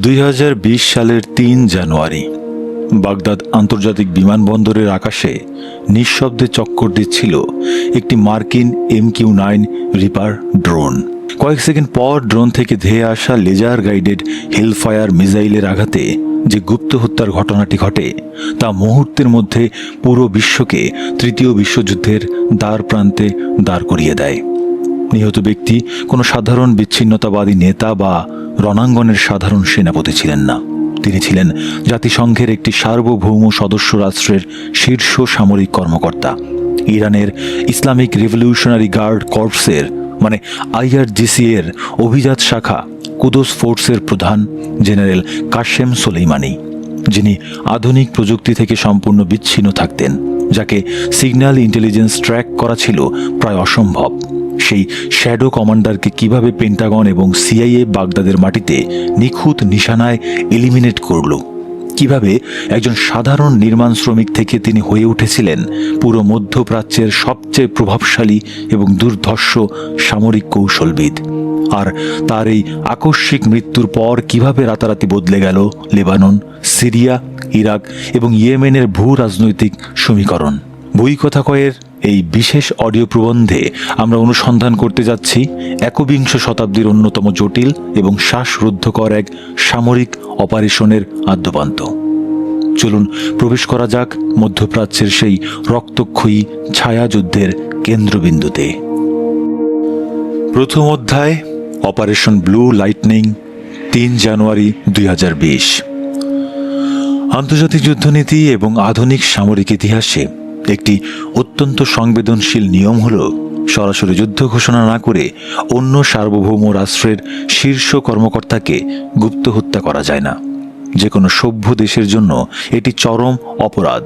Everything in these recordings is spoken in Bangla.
2020 সালের 3 জানুয়ারি বাগদাদ আন্তর্জাতিক বিমানবন্দরের আকাশে নিঃশব্দে চক্কর দিচ্ছিল একটি মার্কিন MQ-9 রিপার ড্রোন। কয়েক সেকেন্ড পর ড্রোন থেকে ধেয়ে আসা লেজার গাইডেড হেলফায়ার মিসাইলের আঘাতে যে গুপ্ত হত্যার ঘটনাটি ঘটে তা মুহূর্তের মধ্যে পুরো বিশ্বকে তৃতীয় বিশ্বযুদ্ধের দ্বার প্রান্তে দাঁড় করিয়ে দেয়। নিহত ব্যক্তি কোনো সাধারণ বিচ্ছিন্নতাবাদী নেতা বা রণাঙ্গনের সাধারণ সেনাপতি ছিলেন না। তিনি ছিলেন জাতিসংঘের একটি সার্বভৌম সদস্য রাষ্ট্রের শীর্ষ সামরিক কর্মকর্তা, ইরানের ইসলামিক রেভলিউশনারি গার্ড কর্পসের IRGC এর অভিজাত শাখা কুদস ফোর্সের প্রধান জেনারেল কাশেম সোলেইমানি, যিনি আধুনিক প্রযুক্তি থেকে সম্পূর্ণ বিচ্ছিন্ন থাকতেন, যাকে সিগন্যাল ইন্টেলিজেন্স ট্র্যাক করা ছিল প্রায় অসম্ভব। সেই শ্যাডো কমান্ডারকে কিভাবে পেন্টাগন এবং CIA বাগদাদের মাটিতে নিখুঁত নিশানায় এলিমিনেট করল, কিভাবে একজন সাধারণ নির্মাণ শ্রমিক থেকে তিনি হয়ে উঠেছিলেন পুরো মধ্যপ্রাচ্যের সবচেয়ে প্রভাবশালী এবং দুর্ধর্ষ সামরিক কৌশলবিদ, আর তার এই আকস্মিক মৃত্যুর পর কিভাবে রাতারাতি বদলে গেল লেবানন, সিরিয়া, ইরাক এবং ইয়েমেনের ভূ রাজনৈতিক সমীকরণ। বইকথাকয়ের এই বিশেষ অডিও প্রবন্ধে আমরা অনুসন্ধান করতে যাচ্ছি একবিংশ শতাব্দীর অন্যতম জটিল এবং শ্বাসরুদ্ধকর এক সামরিক অপারেশনের আদ্যপান্ত। চলুন প্রবেশ করা যাক মধ্যপ্রাচ্যের সেই রক্তক্ষয়ী ছায়াযুদ্ধের কেন্দ্রবিন্দুতে। প্রথম অধ্যায়, অপারেশন ব্লু লাইটনিং, 3 জানুয়ারি 2020। আন্তর্জাতিক যুদ্ধনীতি এবং আধুনিক সামরিক ইতিহাসে একটি অত্যন্ত সংবেদনশীল নিয়ম হল সরাসরি যুদ্ধ ঘোষণা না করে অন্য সার্বভৌম রাষ্ট্রের শীর্ষ কর্মকর্তাকে গুপ্ত হত্যা করা যায় না। যে কোনো সভ্য দেশের জন্য এটি চরম অপরাধ।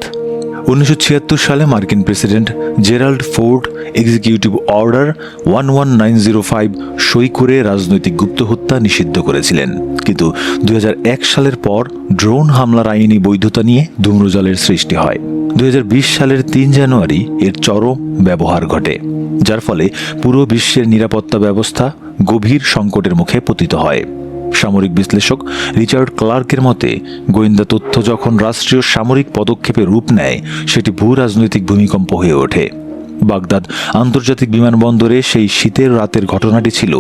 1976 সালে মার্কিন president Gerald Ford executive order 11905 সই করে রাজনৈতিক গুপ্ত হত্যা নিষিদ্ধ করেছিলেন, কিন্তু 2001 সালের পর ড্রোন হামলার আইনি বৈধতা নিয়ে ধূম্রজালের সৃষ্টি হয়। 2020 সালের 3 জানুয়ারি এর চরম ব্যবহার ঘটে, যার ফলে পুরো বিশ্বের নিরাপত্তা ব্যবস্থা গভীর সংকটের মুখে পতিত হয়। সামরিক বিশ্লেষক রিচার্ড ক্লার্কের মতে, গোয়েন্দা তথ্য যখন রাষ্ট্রীয় সামরিক পদক্ষেপে রূপ নেয় সেটি ভূ রাজনৈতিক ভূমিকম্প হয়ে ওঠে। বাগদাদ আন্তর্জাতিক বিমানবন্দরে সেই শীতের রাতের ঘটনাটি ছিল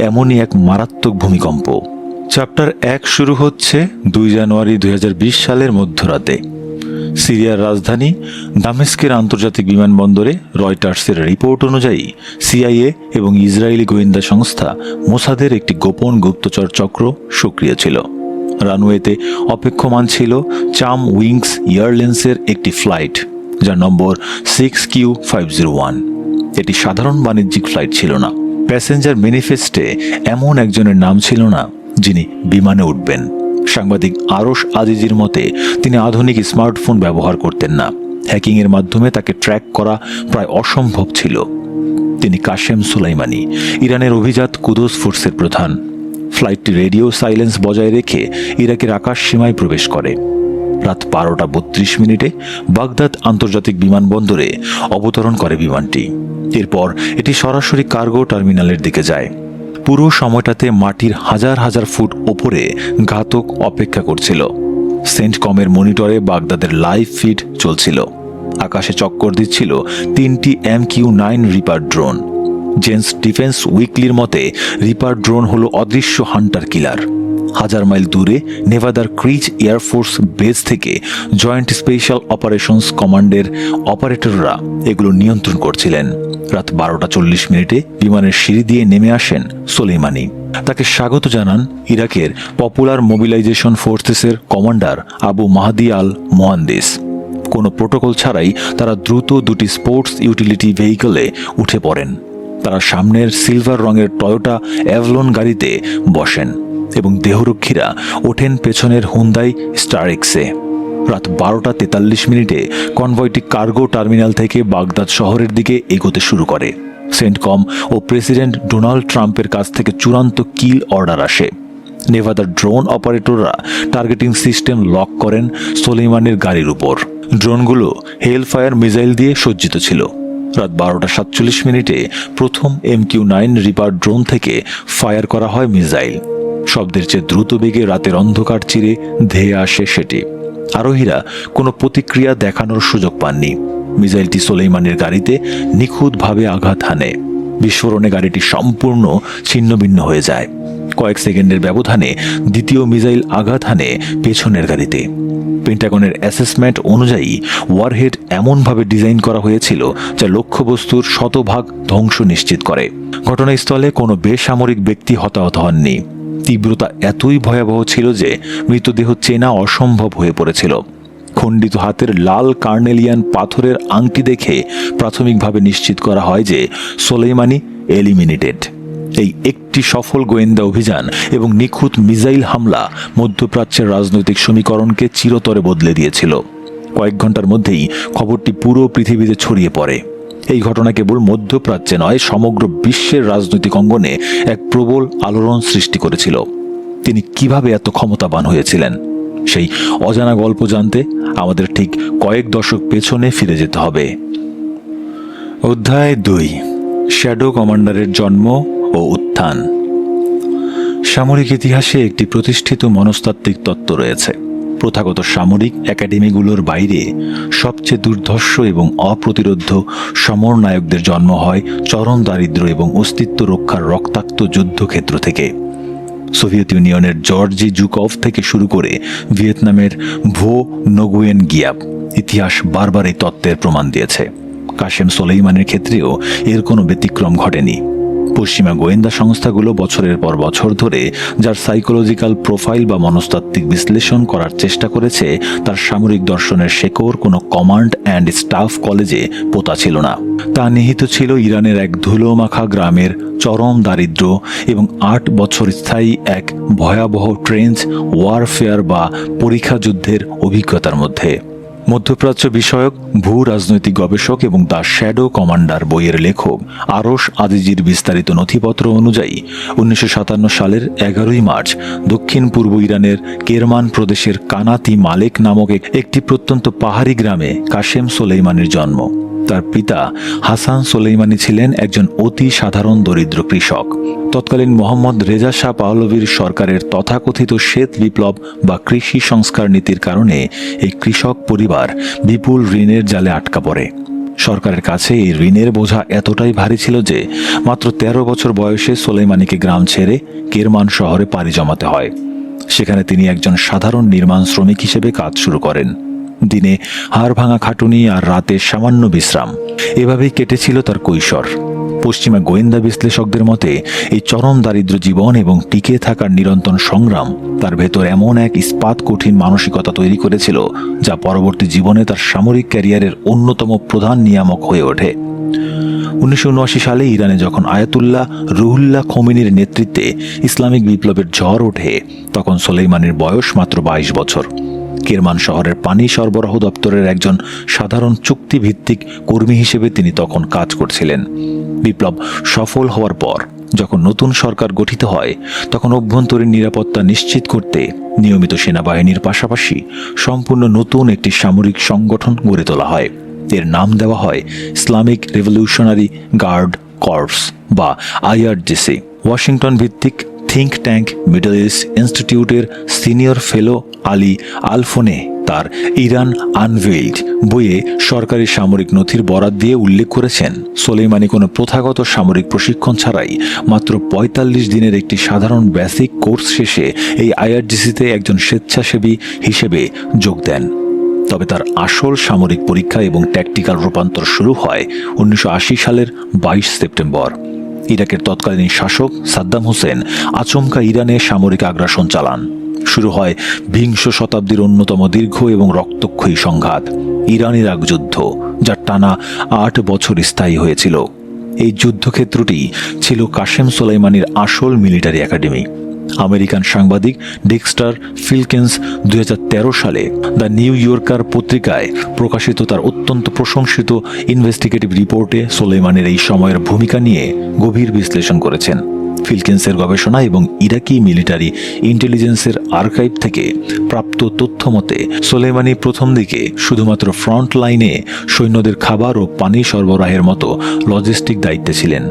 এমনই এক মারাত্মক ভূমিকম্প। চ্যাপ্টার 1 শুরু হচ্ছে 2 জানুয়ারি 2020 সালের মধ্যরাতে। সিরিয়ার রাজধানী দামেস্কের আন্তর্জাতিক বিমানবন্দরে রয়টার্সের রিপোর্ট অনুযায়ী CIA এবং ইসরায়েলি গোয়েন্দা সংস্থা মোসাদের একটি গোপন গুপ্তচর চক্র সক্রিয় ছিল। রানওয়েতে অপেক্ষমান ছিল চাম উইংস এয়ারলাইন্সের একটি ফ্লাইট, যার নম্বর 6Q501। এটি সাধারণ বাণিজ্যিক ফ্লাইট ছিল না। প্যাসেঞ্জার ম্যানিফেস্টে এমন একজনের নাম ছিল না যিনি বিমানে উঠবেন। সাংবাদিক আরশ আজিজির মতে, তিনি আধুনিক স্মার্টফোন ব্যবহার করতেন না। হ্যাকিংয়ের মাধ্যমে তাকে ট্র্যাক করা প্রায় অসম্ভব ছিল। তিনি কাশেম সোলাইমানি, ইরানের অভিজাত কুদস ফোর্সের প্রধান। ফ্লাইটটি রেডিও সাইলেন্স বজায় রেখে ইরাকের আকাশ সীমায় প্রবেশ করে। রাত 12:32 বাগদাদ আন্তর্জাতিক বিমানবন্দরে অবতরণ করে বিমানটি। এরপর এটি সরাসরি কার্গো টার্মিনালের দিকে যায়। পুরো সময়টাতে মাটির হাজার হাজার ফুট ওপরে ঘাতক অপেক্ষা করছিল। সেন্টকমের মনিটরে বাগদাদের লাইভ ফিড চলছিল। আকাশে চক্কর দিচ্ছিল 3টি MQ-9 reaper drone. Jane's defence উইকলির মতে, রিপার ড্রোন হলো অদৃশ্য হান্টার কিলার। 1000 মাইল দূরে নেভাদার ক্রিচ এয়ারফোর্স বেস থেকে জয়েন্ট স্পেশাল অপারেশনস কমান্ডের অপারেটররা এগুলো নিয়ন্ত্রণ করছিলেন। রাত 12:40 বিমানের সিঁড়ি দিয়ে নেমে আসেন সোলেইমানি। তাকে স্বাগত জানান ইরাকের পপুলার মোবিলাইজেশন ফোর্সেসের commander Abu Mahdi al Muhandis. কোনো প্রোটোকল ছাড়াই তারা দ্রুত 2টি স্পোর্টস ইউটিলিটি ভেহিকলে উঠে পড়েন। তারা সামনের সিলভার রঙের টয়োটা অ্যাভলন গাড়িতে বসেন এবং দেহরক্ষীরা ওঠেন পেছনের হুন্দাই স্টার এক্সে। রাত 12:43 কনভয়টি কার্গো টার্মিনাল থেকে বাগদাদ শহরের দিকে এগোতে শুরু করে। সেন্টকম ও প্রেসিডেন্ট ডোনাল্ড ট্রাম্পের কাছ থেকে চূড়ান্ত কিল অর্ডার আসে। নেভাদার ড্রোন অপারেটররা টার্গেটিং সিস্টেম লক করেন সোলেইমানির গাড়ির উপর। ড্রোনগুলো হেলফায়ার মিসাইল দিয়ে সজ্জিত ছিল। রাত 12:47 প্রথম MQ-9 রিপার ড্রোন থেকে ফায়ার করা হয় মিসাইল। শব্দের চেয়ে দ্রুত বেগে রাতের অন্ধকার চিরে ধেয়ে আসে সেটি। আরোহীরা কোনো প্রতিক্রিয়া দেখানোর সুযোগ পাননি। মিসাইলটি সোলেইমানির গাড়িতে নিখুঁতভাবে আঘাত হানে। বিস্ফোরণে গাড়িটি সম্পূর্ণ ছিন্নভিন্ন হয়ে যায়। কয়েক সেকেন্ডের ব্যবধানে দ্বিতীয় মিসাইল আঘাত হানে পেছনের গাড়িতে। পেন্টাগনের অ্যাসেসমেন্ট অনুযায়ী ওয়ারহেড এমনভাবে ডিজাইন করা হয়েছিল যা লক্ষ্যবস্তুর শতভাগ ধ্বংস নিশ্চিত করে। ঘটনাস্থলে কোনো বেসামরিক ব্যক্তি হতাহত হননি। তীব্রতা এতই ভয়াবহ ছিল যে মৃতদেহ চেনা অসম্ভব হয়ে পড়েছিল। খণ্ডিত হাতের লাল কার্নেলিয়ান পাথরের আংটি দেখে প্রাথমিকভাবে নিশ্চিত করা হয় যে সোলেইমানি এলিমিনেটেড। এই একটি সফল গোয়েন্দা অভিযান এবং নিখুঁত মিসাইল হামলা মধ্যপ্রাচ্যের রাজনৈতিক সমীকরণকে চিরতরে বদলে দিয়েছিল। কয়েক ঘন্টার মধ্যেই খবরটি পুরো পৃথিবীতে ছড়িয়ে পড়ে। এই ঘটনা কেবল মধ্যপ্রাচ্যে নয়, সমগ্র বিশ্বের রাজনৈতিক অঙ্গনে এক প্রবল আলোড়ন সৃষ্টি করেছিল। তিনি কিভাবে এত ক্ষমতাবান হয়েছিলেন, সেই অজানা গল্প জানতে আমাদের ঠিক কয়েক দশক পেছনে ফিরে যেতে হবে। অধ্যায় 2, শ্যাডো কমান্ডারের জন্ম ও উত্থান। সামরিক ইতিহাসে একটি প্রতিষ্ঠিত মনস্তাত্ত্বিক তত্ত্ব রয়েছে। প্রথাগত সামরিক একাডেমিগুলোর বাইরে সবচেয়ে দুর্ধর্ষ এবং অপ্রতিরোধ্য সমরনায়কদের জন্ম হয় চরম দারিদ্র্য এবং অস্তিত্ব রক্ষার রক্তাক্ত যুদ্ধক্ষেত্র থেকে। সোভিয়েত ইউনিয়নের জর্জি জুকভ থেকে শুরু করে ভিয়েতনামের ভো নগুয়েন গিয়াপ, ইতিহাস বারবার এই তত্ত্বের প্রমাণ দিয়েছে। কাশেম সোলেইমানির ক্ষেত্রেও এর কোনো ব্যতিক্রম ঘটেনি। পশ্চিমা গোয়েন্দা সংস্থাগুলো বছরের পর বছর ধরে যার সাইকোলজিক্যাল প্রোফাইল বা মনস্তাত্ত্বিক বিশ্লেষণ করার চেষ্টা করেছে, তার সামরিক দর্শনের শেকড় কোনো কমান্ড অ্যান্ড স্টাফ কলেজে পোতা ছিল না। তা নিহিত ছিল ইরানের এক ধুলোমাখা গ্রামের চরম দারিদ্র্য এবং 8 বছর স্থায়ী এক ভয়াবহ ট্রেঞ্চ ওয়ারফেয়ার বা পরীক্ষা যুদ্ধের অভিজ্ঞতার মধ্যে। মধ্যপ্রাচ্য বিষয়ক ভূ রাজনৈতিক গবেষক এবং দ্য শ্যাডো কমান্ডার বইয়ের লেখক আরশ আজিজির বিস্তারিত নথিপত্র অনুযায়ী 1957 সালের 11 মার্চ দক্ষিণ পূর্ব ইরানের কেরমান প্রদেশের কানাতি মালেক নামক একটি প্রত্যন্ত পাহাড়ি গ্রামে কাশেম সোলেইমানির জন্ম। তার পিতা হাসান সোলেইমানি ছিলেন একজন অতি সাধারণ দরিদ্র কৃষক। তৎকালীন মোহাম্মদ রেজা শাহ পাহলভীর সরকারের তথাকথিত শ্বেত বিপ্লব বা কৃষি সংস্কার নীতির কারণে এই কৃষক পরিবার বিপুল ঋণের জালে আটকা পড়ে। সরকারের কাছে এই ঋণের বোঝা এতটাই ভারী ছিল যে মাত্র 13 বছর বয়সে সোলেইমানিকে গ্রাম ছেড়ে কেরমান শহরে পাড়ি জমাতে হয়। সেখানে তিনি একজন সাধারণ নির্মাণ শ্রমিক হিসেবে কাজ শুরু করেন। দিনে হাড় ভাঙা খাটুনি আর রাতে সামান্য বিশ্রাম, এভাবেই কেটেছিল তার কৈশোর। পশ্চিমা গোয়েন্দা বিশ্লেষকদের মতে এই চরম দারিদ্র জীবন এবং টিকে থাকার নিরন্তর সংগ্রাম তার ভেতর এমন এক ইস্পাত কঠিন মানসিকতা তৈরি করেছিল যা পরবর্তী জীবনে তার সামরিক ক্যারিয়ারের অন্যতম প্রধান নিয়ামক হয়ে ওঠে। 1979 সালে ইরানে যখন আয়াতুল্লাহ রুহুল্লাহ খোমেনির নেতৃত্বে ইসলামিক বিপ্লবের ঝড় ওঠে, তখন সোলেইমানির বয়স মাত্র 22 বছর। কেরমান শহরের পানি সরবরাহ দপ্তরের একজন সাধারণ চুক্তিভিত্তিক কর্মী হিসেবে তিনি তখন কাজ করছিলেন। বিপ্লব সফল হওয়ার পর যখন নতুন সরকার গঠিত হয়, তখন অভ্যন্তরীণ নিরাপত্তা নিশ্চিত করতে নিয়মিত সেনাবাহিনীর পাশাপাশি সম্পূর্ণ নতুন একটি সামরিক সংগঠন গড়ে তোলা হয়। এর নাম দেওয়া হয় ইসলামিক রেভলিউশনারি গার্ড কর্পস বা IRGC। ওয়াশিংটন ভিত্তিক থিঙ্ক ট্যাঙ্ক মিডল ইস্ট ইনস্টিটিউটের সিনিয়র ফেলো আলী আলফোনে তার ইরান আনভেইলড বইয়ে সরকারি সামরিক নথির বরাত দিয়ে উল্লেখ করেছেন, সোলেইমানি কোনো প্রথাগত সামরিক প্রশিক্ষণ ছাড়াই মাত্র 45 দিনের একটি সাধারণ বেসিক কোর্স শেষে এই IRGC-তে একজন স্বেচ্ছাসেবী হিসেবে যোগ দেন। তবে তার আসল সামরিক পরীক্ষা এবং ট্যাকটিক্যাল রূপান্তর শুরু হয় 1980 সালের 22 সেপ্টেম্বর। ইরাকের তৎকালীন শাসক সাদ্দাম হোসেন আচমকা ইরানে সামরিক আগ্রাসন চালান। শুরু হয় বিংশ শতাব্দীর অন্যতম দীর্ঘ এবং রক্তক্ষয়ী সংঘাত, ইরান ইরাক যুদ্ধ, যা টানা 8 বছর স্থায়ী হয়েছিল। এই যুদ্ধক্ষেত্রটি ছিল কাশেম সোলেইমানির আসল মিলিটারি একাডেমি। আমেরিকান সাংবাদিক ডেক্সটার ফিলকিন্স 2013 সালে দ্য নিউ ইয়র্কার পত্রিকায় প্রকাশিত তার অত্যন্ত প্রশংসিত ইনভেস্টিগেটিভ রিপোর্টে সোলেইমানির এই সময়ের ভূমিকা নিয়ে গভীর বিশ্লেষণ করেছেন। ফিলকিন্সের গবেষণা এবং ইরাকি মিলিটারি ইন্টেলিজেন্সের আর্কাইভ থেকে প্রাপ্ত তথ্য মতে সোলেইমানি প্রথম দিকে শুধুমাত্র ফ্রন্ট লাইনে সৈন্যদের খাবার ও পানি সরবরাহের মতো লজিস্টিক দায়িত্বে ছিলেন।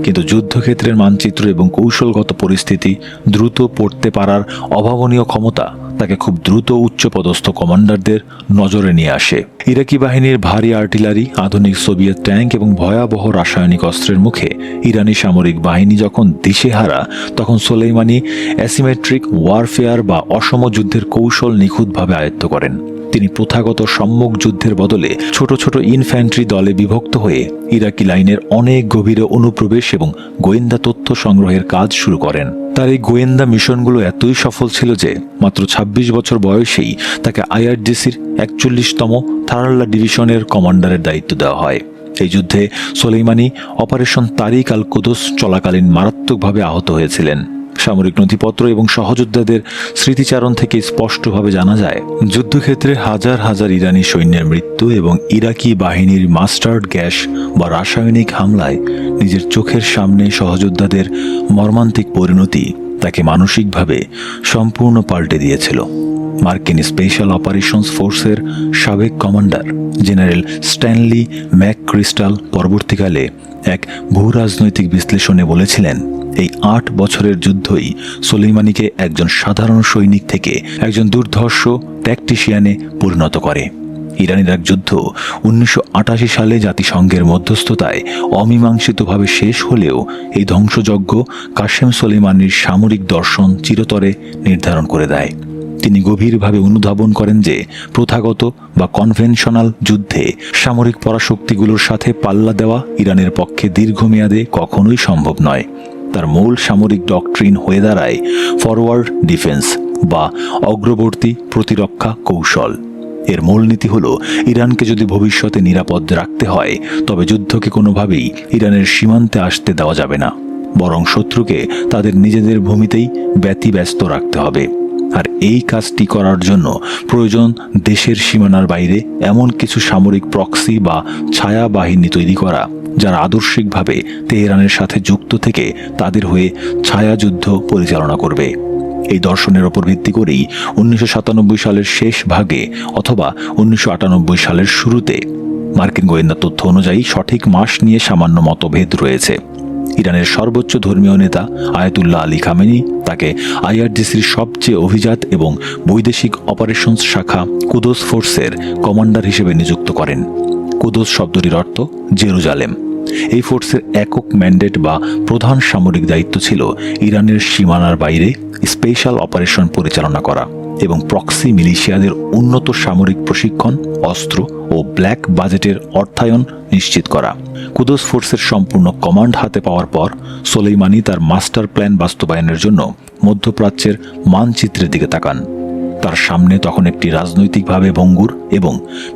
কিন্তু যুদ্ধক্ষেত্রের মানচিত্র এবং কৌশলগত পরিস্থিতি দ্রুত পড়তে পারার অভাবনীয় ক্ষমতা তাকে খুব দ্রুত উচ্চপদস্থ কমান্ডারদের নজরে নিয়ে আসে। ইরাকি বাহিনীর ভারী আর্টিলারি, আধুনিক সোভিয়েত ট্যাঙ্ক এবং ভয়াবহ রাসায়নিক অস্ত্রের মুখে ইরানি সামরিক বাহিনী যখন দিশেহারা, তখন সোলেইমানি অ্যাসিমেট্রিক ওয়ারফেয়ার বা অসম যুদ্ধের কৌশল নিখুঁতভাবে আয়ত্ত করেন। তিনি প্রথাগত সম্মুখ যুদ্ধের বদলে ছোট ছোট ইনফ্যান্ট্রি দলে বিভক্ত হয়ে ইরাকি লাইনের অনেক গভীরে অনুপ্রবেশ এবং গোয়েন্দা তথ্য সংগ্রহের কাজ শুরু করেন। তার এই গোয়েন্দা মিশনগুলো এতই সফল ছিল যে মাত্র ২৬ বছর বয়সেই তাকে আইআরজিসির ৪১তম থারাল্লা ডিভিশনের কমান্ডারের দায়িত্ব দেওয়া হয়। এই যুদ্ধে সোলেইমানি অপারেশন তারিক আল কুদস চলাকালীন মারাত্মকভাবে আহত হয়েছিলেন। সামরিক নথিপত্র এবং সহযোদ্ধাদের স্মৃতিচারণ থেকে স্পষ্টভাবে জানা যায়, যুদ্ধক্ষেত্রে হাজার হাজার ইরানি সৈন্যের মৃত্যু এবং ইরাকি বাহিনীর মাস্টার্ড গ্যাস বা রাসায়নিক হামলায় নিজের চোখের সামনে সহযোদ্ধাদের মর্মান্তিক পরিণতি তাকে মানসিকভাবে সম্পূর্ণ পাল্টে দিয়েছিল। মার্কিন স্পেশাল অপারেশনস ফোর্সের সাবেক কমান্ডার জেনারেল স্ট্যানলি ম্যাকক্রিস্টাল পরবর্তীকালে এক ভূরাজনৈতিক বিশ্লেষণে বলেছিলেন, এই ৮ বছরের যুদ্ধই সোলেইমানিকে একজন সাধারণ সৈনিক থেকে একজন দুর্ধর্ষ ট্যাকটিশিয়ানে পরিণত করে। ইরান ইরাক যুদ্ধ ১৯৮৮ সালে জাতিসংঘের মধ্যস্থতায় অমীমাংসিতভাবে শেষ হলেও এই ধ্বংসযজ্ঞ কাশেম সোলেইমানির সামরিক দর্শন চিরতরে নির্ধারণ করে দেয়। তিনি গভীরভাবে অনুধাবন করেন যে প্রথাগত বা কনভেনশনাল যুদ্ধে সামরিক পরাশক্তিগুলোর সাথে পাল্লা দেওয়া ইরানের পক্ষে দীর্ঘমেয়াদে কখনোই সম্ভব নয়। তার মূল সামরিক ডক্ট্রিন হয়ে দাঁড়ায় ফরওয়ার্ড ডিফেন্স বা অগ্রবর্তী প্রতিরক্ষা কৌশল। এর মূলনীতি হল, ইরানকে যদি ভবিষ্যতে নিরাপদ রাখতে হয় তবে যুদ্ধকে কোনোভাবেই ইরানের সীমান্তে আসতে দেওয়া যাবে না, বরং শত্রুকে তাদের নিজেদের ভূমিতেই ব্যতিব্যস্ত রাখতে হবে। আর এই কাজটি করার জন্য প্রয়োজন দেশের সীমানার বাইরে এমন কিছু সামরিক প্রক্সি বা ছায়া বাহিনী তৈরি করা, যারা আদর্শিকভাবে তেহরানের সাথে যুক্ত থেকে তাদের হয়ে ছায়া যুদ্ধ পরিচালনা করবে। এই দর্শনের ওপর ভিত্তি করেই ১৯৯৭ সালের শেষ ভাগে অথবা ১৯৯৮ সালের শুরুতে মার্কিন গোয়েন্দা তথ্য অনুযায়ী সঠিক মাস নিয়ে সামান্য মতভেদ রয়েছে। ইরানের সর্বোচ্চ ধর্মীয় নেতা আয়াতুল্লাহ আলী খামেনি তাকে আইআরজিসির সবচেয়ে অভিজাত এবং বৈদেশিক অপারেশনস শাখা কুদস ফোর্সের কমান্ডার হিসেবে নিযুক্ত করেন। কুদস শব্দটির অর্থ জেরুজালেম। এই ফোর্সের একক ম্যান্ডেট বা প্রধান সামরিক দায়িত্ব ছিল ইরানের সীমানার বাইরে স্পেশাল অপারেশন পরিচালনা করা এবং প্রক্সি মিলিশিয়াদের উন্নত সামরিক প্রশিক্ষণ, অস্ত্র ও ব্ল্যাক বাজেটের অর্থায়ন নিশ্চিত করা। কুদস ফোর্সের সম্পূর্ণ কমান্ড হাতে পাওয়ার পর সোলেইমানি তার মাস্টার প্ল্যান বাস্তবায়নের জন্য মধ্যপ্রাচ্যের মানচিত্রের দিকে তাকান। তার সামনে তখন একটি রাজনৈতিকভাবে ভঙ্গুর এবং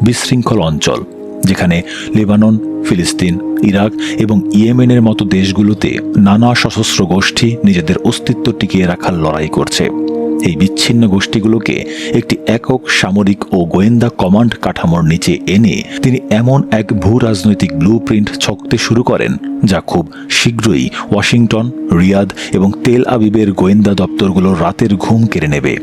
বিশৃঙ্খল অঞ্চল, যেখানে লেবানন, ফিলিস্তিন, ইরাক এবং ইয়েমেনের মতো দেশগুলোতে নানা সশস্ত্র গোষ্ঠী নিজেদের অস্তিত্ব টিকিয়ে রাখার লড়াই করছে। এই বিচ্ছিন্ন গোষ্ঠীগুলোকে একটি একক সামরিক ও গোয়েন্দা কমান্ড কাঠামোর নিচে এনে তিনি এমন এক ভূ রাজনৈতিক ব্লুপ্রিন্ট ছকতে শুরু করেন, যা খুব শীঘ্রই ওয়াশিংটন, রিয়াদ এবং তেল আবিবের গোয়েন্দা দপ্তরগুলোর রাতের ঘুম কেড়ে নেবে।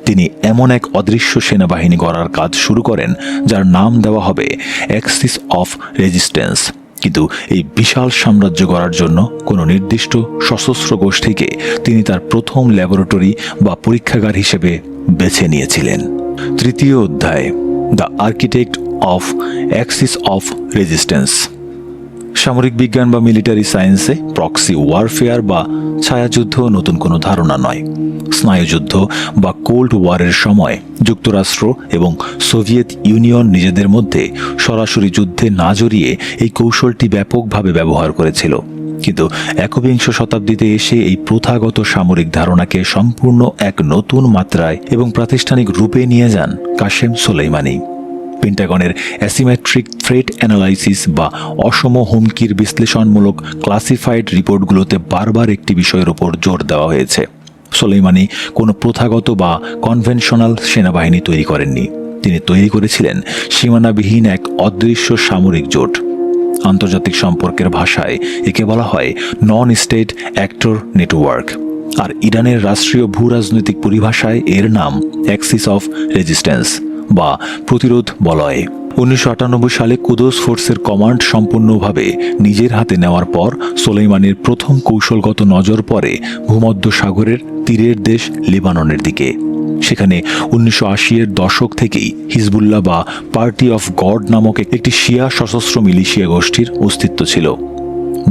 তিনি এমন এক অদৃশ্য সেনাবাহিনী গড়ার কাজ শুরু করেন যার নাম দেওয়া হবে অ্যাক্সিস অফ রেজিস্ট্যান্স। কিন্তু এই বিশাল সাম্রাজ্য গড়ার জন্য কোনো নির্দিষ্ট সশস্ত্র গোষ্ঠীকে তিনি তার প্রথম ল্যাবরেটরি বা পরীক্ষাগার হিসেবে বেছে নিয়েছিলেন। তৃতীয় অধ্যায়, the architect of Axis of resistance. সামরিক বিজ্ঞান বা মিলিটারি সায়েন্সে প্রক্সি ওয়ারফেয়ার বা ছায়াযুদ্ধ নতুন কোনো ধারণা নয়। স্নায়ুযুদ্ধ বা কোল্ড ওয়ারের সময় যুক্তরাষ্ট্র এবং সোভিয়েত ইউনিয়ন নিজেদের মধ্যে সরাসরি যুদ্ধে না জড়িয়ে এই কৌশলটি ব্যাপকভাবে ব্যবহার করেছিল। কিন্তু একবিংশ শতাব্দীতে এসে এই প্রথাগত সামরিক ধারণাকে সম্পূর্ণ এক নতুন মাত্রায় এবং প্রাতিষ্ঠানিক রূপে নিয়ে যান কাশেম সোলেইমানি। পেন্টাগনের অ্যাসিমেট্রিক থ্রেট অ্যানালাইসিস বা অসম হুমকির বিশ্লেষণমূলক ক্লাসিফাইড রিপোর্টগুলোতে বারবার একটি বিষয়ের উপর জোর দেওয়া হয়েছে। সোলেইমানি কোনো প্রথাগত বা কনভেনশনাল সেনাবাহিনী তৈরি করেননি। তিনি তৈরি করেছিলেন সীমানাবিহীন এক অদৃশ্য সামরিক জোট। আন্তর্জাতিক সম্পর্কের ভাষায় একে বলা হয় নন স্টেট অ্যাক্টর নেটওয়ার্ক, আর ইরানের রাষ্ট্রীয় ভূরাজনৈতিক পরিভাষায় এর নাম অ্যাক্সিস অফ রেজিস্ট্যান্স বা প্রতিরোধ বলয়। 1998 সালে কুদস ফোর্সের কমান্ড সম্পূর্ণভাবে নিজের হাতে নেওয়ার পর সোলেইমানির প্রথম কৌশলগত নজর পড়ে ভূমধ্য সাগরের তীরের দেশ লেবাননের দিকে। সেখানে 1980-এর দশক থেকেই হিজবুল্লাহ বা পার্টি অফ গড নামক একটি শিয়া সশস্ত্র মিলিশিয়া গোষ্ঠীর অস্তিত্ব ছিল।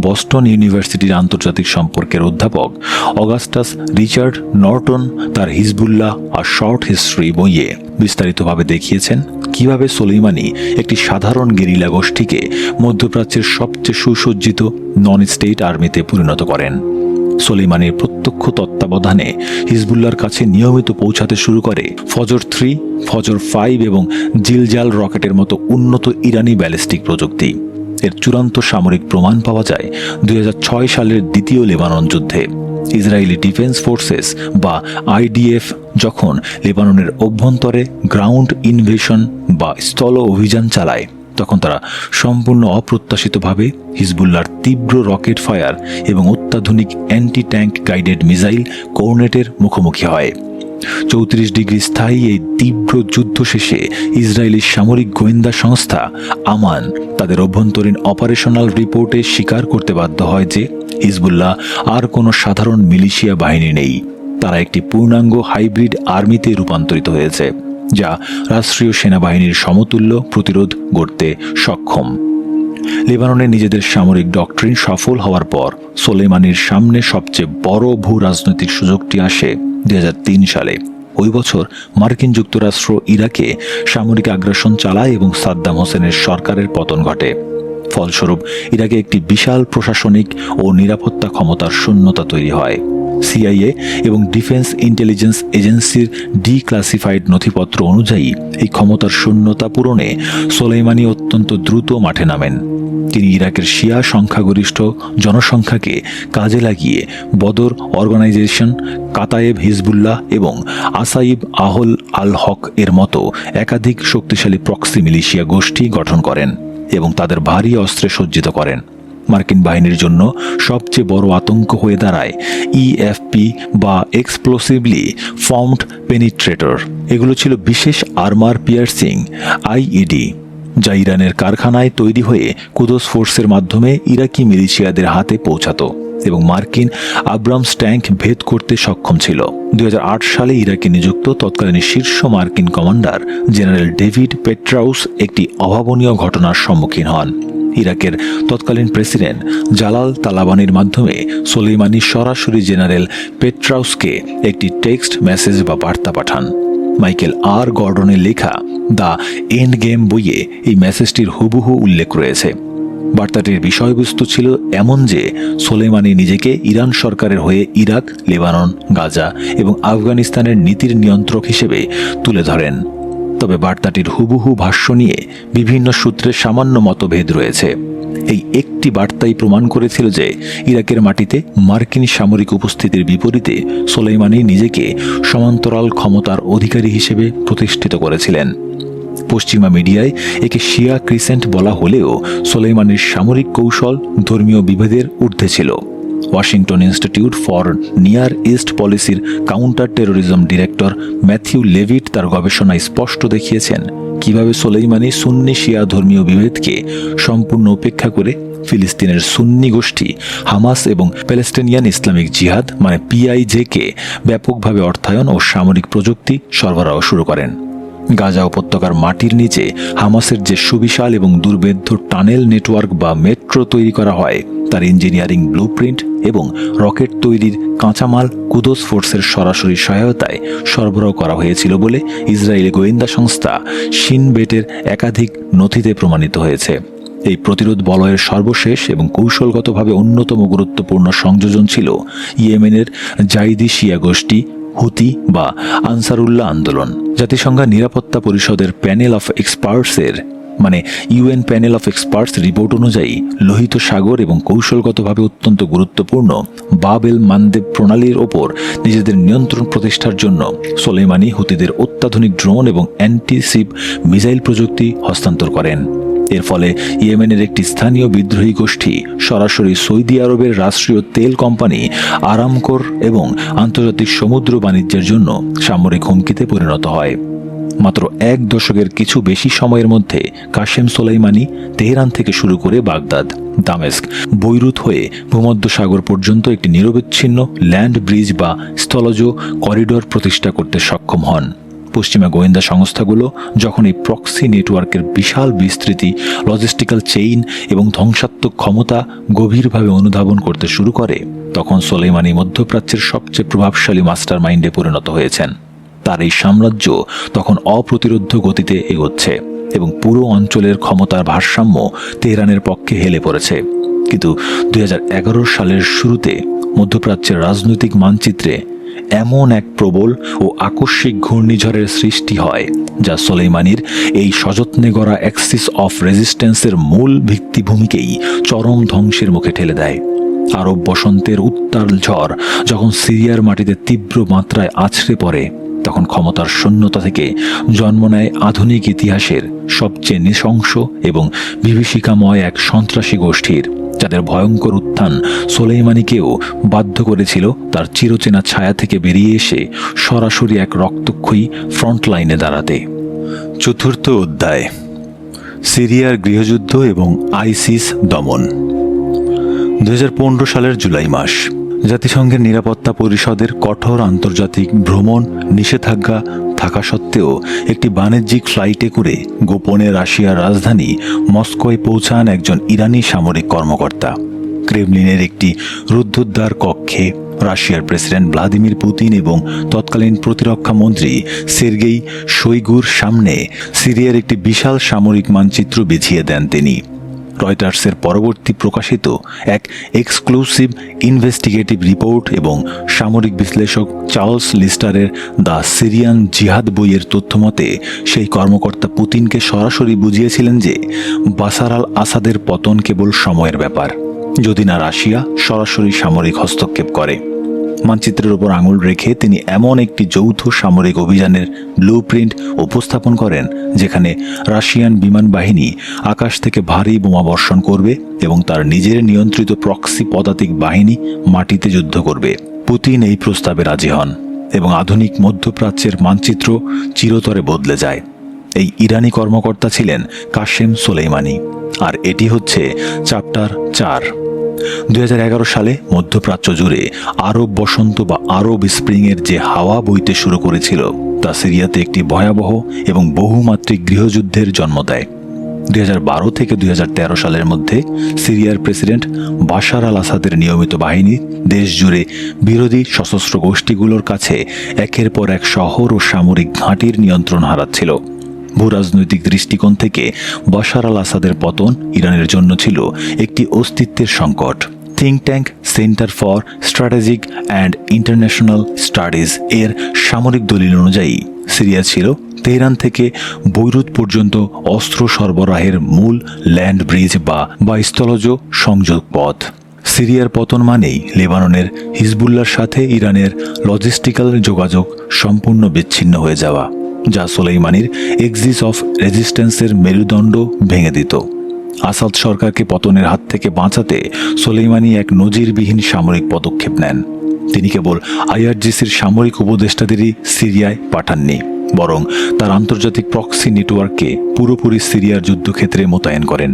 বস্টন ইউনিভার্সিটির আন্তর্জাতিক সম্পর্কের অধ্যাপক অগাস্টাস রিচার্ড নর্টন তার হিজবুল্লাহ আর শর্ট হিস্ট্রি বইয়ে বিস্তারিতভাবে দেখিয়েছেন কিভাবে সোলেইমানি একটি সাধারণ গেরিলা গোষ্ঠীকে মধ্যপ্রাচ্যের সবচেয়ে সুসজ্জিত নন স্টেট আর্মিতে পরিণত করেন। সোলেইমানির প্রত্যক্ষ তত্ত্বাবধানে হিজবুল্লাহর কাছে নিয়মিত পৌঁছাতে শুরু করে ফজর 3, ফজর 5 এবং জিলজাল রকেটের মতো উন্নত ইরানি ব্যালিস্টিক প্রযুক্তি। এর চূড়ান্ত সামরিক প্রমাণ পাওয়া যায় 2006 সালের দ্বিতীয় লেবানন যুদ্ধে। ইসরায়েলি ডিফেন্স ফোর্সেস বা আইডিএফ যখন লেবাননের অভ্যন্তরে গ্রাউন্ড ইনভেশন বা স্থল অভিযান চালায়, তখন তারা সম্পূর্ণ অপ্রত্যাশিতভাবে হিজবুল্লাহর তীব্র রকেট ফায়ার এবং অত্যাধুনিক অ্যান্টি ট্যাঙ্ক গাইডেড মিসাইল কোর্নেটের মুখোমুখি হয়। 34 ডিগ্রি স্থায়ী এই তীব্র যুদ্ধ শেষে ইসরায়েলি সামরিক গোয়েন্দা সংস্থা আমান তাদের অভ্যন্তরীণ অপারেশনাল রিপোর্টে স্বীকার করতে বাধ্য হয় যে হিজবুল্লাহ আর কোনো সাধারণ মিলিশিয়া বাহিনী নেই, তারা একটি পূর্ণাঙ্গ হাইব্রিড আর্মিতে রূপান্তরিত হয়েছে, যা রাষ্ট্রীয় সেনাবাহিনীর সমতুল্য প্রতিরোধ গড়তে সক্ষম। লেবাননে নিজেদের সামরিক ডক্ট্রিন সফল হওয়ার পর সোলেইমানির সামনে সবচেয়ে বড় ভূ রাজনৈতিক সুযোগটি আসে 2003 সালে। ওই বছর মার্কিন যুক্তরাষ্ট্র ইরাকে সামরিক আগ্রাসন চালায় এবং সাদ্দাম হোসেনের সরকারের পতন ঘটে। ফলস্বরূপ ইরাকে একটি বিশাল প্রশাসনিক ও নিরাপত্তা ক্ষমতার শূন্যতা তৈরি হয়। সিআইএ এবং ডিফেন্স ইন্টেলিজেন্স এজেন্সির ডিক্লাসিফাইড নথিপত্র অনুযায়ী এই ক্ষমতার শূন্যতা পূরণে সোলেইমানি অত্যন্ত দ্রুত মাঠে নামেন। তিনি ইরাকের শিয়া সংখ্যাগরিষ্ঠ জনসংখ্যাকে কাজে লাগিয়ে বদর অর্গানাইজেশন, কাতায়েব হিজবুল্লাহ এবং আসাইব আহল আল হক এর মতো একাধিক শক্তিশালী প্রক্সি মিলিশিয়া গোষ্ঠী গঠন করেন এবং তাদের ভারী অস্ত্রে সজ্জিত করেন। মার্কিন বাহিনীর জন্য সবচেয়ে বড় আতঙ্ক হয়ে দাঁড়ায় ইএফপি বা এক্সপ্লোসিভলি ফর্মড পেনিট্রেটর। এগুলো ছিল বিশেষ আর্মার পিয়ার্সিং আইইডি, যা ইরানের কারখানায় তৈরি হয়ে কুদস ফোর্সের মাধ্যমে ইরাকি মিলিশিয়াদের হাতে পৌঁছাতো এবং মার্কিন আব্রামস ট্যাঙ্ক ভেদ করতে সক্ষম ছিল। 2008 সালে ইরাকে নিযুক্ত তৎকালীন শীর্ষ মার্কিন কমান্ডার জেনারেল ডেভিড পেট্রাউস একটি অভাবনীয় ঘটনার সম্মুখীন হন। ইরাকের তৎকালীন প্রেসিডেন্ট জালাল তালাবানির মাধ্যমে সোলেইমানি সরাসরি জেনারেল পেট্রাউসকে একটি টেক্সট মেসেজ বা বার্তা পাঠান। মাইকেল আর গর্ডনের লেখা দ্য এন্ড গেম বইয়ে এই মেসেজটির হুবহু উল্লেখ রয়েছে। বার্তাটির বিষয়বস্তু ছিল এমন যে সোলেইমানি নিজেকে ইরান সরকারের হয়ে ইরাক, লেবানন, গাজা এবং আফগানিস্তানের নীতির নিয়ন্ত্রক হিসেবে তুলে ধরেন। তবে বার্তাটির হুবহু ভাষ্য নিয়ে বিভিন্ন সূত্রে সামান্য মতভেদ রয়েছে। এই একটি বার্তাই প্রমাণ করেছিল যে ইরাকের মাটিতে মার্কিন সামরিক উপস্থিতির বিপরীতে সোলেইমানি নিজেকে সমান্তরাল ক্ষমতার অধিকারী হিসেবে প্রতিষ্ঠিত করেছিলেন। পশ্চিমা মিডিয়ায় একে শিয়া ক্রিসেন্ট বলা হলেও সোলেইমানির সামরিক কৌশল ধর্মীয় বিভেদের ঊর্ধ্বে ছিল। Washington institute for near east পলিসির counter terrorism director Matthew Levitt তার গবেষণায় স্পষ্ট দেখিয়েছেন কিভাবে সোলেইমানি সুন্নি শিয়া ধর্মীয় বিভেদকে সম্পূর্ণ উপেক্ষা করে ফিলিস্তিনের সুন্নি গোষ্ঠী হামাস এবং প্যালেস্টিনিয়ান ইসলামিক জিহাদ মানে পিআইজে-কে ব্যাপকভাবে অর্থায়ন ও সামরিক প্রযুক্তি সরবরাহ শুরু করেন। গাজা উপত্যকার মাটির নিচে হামাসের যে সুবিশাল এবং দুর্ভেদ্য টানেল নেটওয়ার্ক বা মেট্রো তৈরি করা হয়, তার ইঞ্জিনিয়ারিং ব্লুপ্রিন্ট এবং রকেট তৈরির কাঁচামাল কুদস ফোর্সের সরাসরি সহায়তায় সরবরাহ করা হয়েছিল বলে ইসরায়েলি গোয়েন্দা সংস্থা শিন বেটের একাধিক নথিতে প্রমাণিত হয়েছে। এই প্রতিরোধ বলয়ের সর্বশেষ এবং কৌশলগতভাবে অন্যতম গুরুত্বপূর্ণ সংযোজন ছিল ইয়েমেনের জাইদি শিয়া গোষ্ঠী হুতি বা আনসারুল্লাহ আন্দোলন। জাতিসংঘ নিরাপত্তা পরিষদের প্যানেল অফ এক্সপার্টসের মানে UN panel of experts report অনুযায়ী লোহিত সাগর এবং কৌশলগতভাবে অত্যন্ত গুরুত্বপূর্ণ বাব এল মানদেব প্রণালীর ওপর নিজেদের নিয়ন্ত্রণ প্রতিষ্ঠার জন্য সোলেইমানি হুতিদের অত্যাধুনিক ড্রোন এবং অ্যান্টিশিপ মিসাইল প্রযুক্তি হস্তান্তর করেন। এর ফলে ইয়েমেনের একটি স্থানীয় বিদ্রোহী গোষ্ঠী সরাসরি সৌদি আরবের রাষ্ট্রীয় তেল কোম্পানি আরামকোর এবং আন্তর্জাতিক সমুদ্র বাণিজ্যের জন্য সামরিক হুমকিতে পরিণত হয়। মাত্র 1 দশকের কিছু বেশি সময়ের মধ্যে কাশেম সোলাইমানি তেহরান থেকে শুরু করে বাগদাদ, দামেস্ক, বৈরুত হয়ে ভূমধ্যসাগর পর্যন্ত একটি নিরবচ্ছিন্ন ল্যান্ড ব্রিজ বা স্থলজ করিডোর প্রতিষ্ঠা করতে সক্ষম হন। পশ্চিমা গোয়েন্দা সংস্থাগুলো যখন এই প্রক্সি নেটওয়ার্কের বিশাল বিস্তৃতি, লজিস্টিক্যাল চেইন এবং ধ্বংসাত্মক ক্ষমতা গভীরভাবে অনুধাবন করতে শুরু করে, তখন সোলাইমানি মধ্যপ্রাচ্যের সবচেয়ে প্রভাবশালী মাস্টার মাইন্ডে পরিণত হয়েছেন। তার এই সাম্রাজ্য তখন অপ্রতিরোধ্য গতিতে এগোচ্ছে এবং পুরো অঞ্চলের ক্ষমতার ভারসাম্য তেহরানের পক্ষে হেলে পড়েছে। কিন্তু 2011 সালের শুরুতে মধ্যপ্রাচ্যের রাজনৈতিক মানচিত্রে এমন এক প্রবল ও আকস্মিক ঘূর্ণিঝড়ের সৃষ্টি হয় যা সোলাইমানির এই সযত্নে গড়া অ্যাক্সিস অফ রেজিস্ট্যান্সের মূল ভিত্তিভূমিকেই চরম ধ্বংসের মুখে ঠেলে দেয়। আরব বসন্তের উত্তাল ঝড় যখন সিরিয়ার মাটিতে তীব্র মাত্রায় আছড়ে পড়ে, তখন ক্ষমতার শূন্যতা থেকে জন্ম নেয় আধুনিক ইতিহাসের সবচেয়ে নৃশংস এবং বিভীষিকাময় এক সন্ত্রাসী গোষ্ঠীর, যাদের ভয়ঙ্কর উত্থান সোলাইমানিকেও বাধ্য করেছিল তার চিরচেনা ছায়া থেকে বেরিয়ে এসে সরাসরি এক রক্তক্ষয়ী ফ্রন্টলাইনে দাঁড়াতে। চতুর্থ অধ্যায়, সিরিয়ার গৃহযুদ্ধ এবং আইসিস দমন। 2015 সালের জুলাই মাস। জাতিসংঘের নিরাপত্তা পরিষদের কঠোর আন্তর্জাতিক ভ্রমণ নিষেধাজ্ঞা থাকা সত্ত্বেও একটি বাণিজ্যিক ফ্লাইটে করে গোপনে রাশিয়ার রাজধানী মস্কোয় পৌঁছান একজন ইরানি সামরিক কর্মকর্তা। ক্রেমলিনের একটি রুদ্ধদ্বার কক্ষে রাশিয়ার প্রেসিডেন্ট ভ্লাদিমির পুতিন এবং তৎকালীন প্রতিরক্ষা মন্ত্রী সের্গেই শোইগুর সামনে সিরিয়ার একটি বিশাল সামরিক মানচিত্র বিছিয়ে দেন তিনি। রয়টার্সের পরবর্তী প্রকাশিত এক এক্সক্লুসিভ ইনভেস্টিগেটিভ রিপোর্ট এবং সামরিক বিশ্লেষক চার্লস লিস্টারের দ্য সিরিয়ান জিহাদ বইয়ের তথ্যমতে সেই কর্মকর্তা পুতিনকে সরাসরি বুঝিয়েছিলেন যে বাশার আল আসাদের পতন কেবল সময়ের ব্যাপার, যদি না রাশিয়া সরাসরি সামরিক হস্তক্ষেপ করে। মানচিত্রের উপর আঙুল রেখে তিনি এমন একটি যৌথ সামরিক অভিযানের ব্লুপ্রিন্ট উপস্থাপন করেন যেখানে রাশিয়ান বিমান বাহিনী আকাশ থেকে ভারী বোমা বর্ষণ করবে এবং তার নিজের নিয়ন্ত্রিত প্রক্সি পদাতিক বাহিনী মাটিতে যুদ্ধ করবে। পুতিন এই প্রস্তাবে রাজি হন এবং আধুনিক মধ্যপ্রাচ্যের মানচিত্র চিরতরে বদলে যায়। এই ইরানি কর্মকর্তা ছিলেন কাশেম সোলাইমানি, আর এটি হচ্ছে চ্যাপ্টার 4। 2011 সালে মধ্যপ্রাচ্য জুড়ে আরব বসন্ত বা আরব স্প্রিংয়ের যে হাওয়া বইতে শুরু করেছিল তা সিরিয়াতে একটি ভয়াবহ এবং বহুমাত্রিক গৃহযুদ্ধের জন্ম দেয়। 2012 থেকে 2013 সালের মধ্যে সিরিয়ার প্রেসিডেন্ট বাশার আল আসাদের নিয়মিত বাহিনী দেশ জুড়ে বিরোধী সশস্ত্র গোষ্ঠীগুলোর কাছে একের পর এক শহর ও সামরিক ঘাঁটির নিয়ন্ত্রণ হারাচ্ছিল। ভূরাজনৈতিক দৃষ্টিকোণ থেকে বাশার আল আসাদের পতন ইরানের জন্য ছিল একটি অস্তিত্বের সংকট। Think tank centre for strategic and international studies এর সামরিক দলিল অনুযায়ী সিরিয়া ছিল তেহরান থেকে বৈরুত পর্যন্ত অস্ত্র সরবরাহের মূল ল্যান্ড ব্রিজ বা স্থলজ সংযোগ পথ। সিরিয়ার পতন মানেই লেবাননের হিজবুল্লার সাথে ইরানের লজিস্টিক্যাল যোগাযোগ সম্পূর্ণ বিচ্ছিন্ন হয়ে যাওয়া, যা সোলাইমানির এক্সিস অফ রেজিস্ট্যান্সের মেরুদণ্ড ভেঙে দিত। আসাদ সরকারকে পতনের হাত থেকে বাঁচাতে সোলাইমানি এক নজিরবিহীন সামরিক পদক্ষেপ নেন। তিনি কেবল আইআরজিসির সামরিক উপদেষ্টাদেরই সিরিয়ায় পাঠাননি, বরং তার আন্তর্জাতিক প্রক্সি নেটওয়ার্ককে পুরোপুরি সিরিয়ার যুদ্ধক্ষেত্রে মোতায়েন করেন।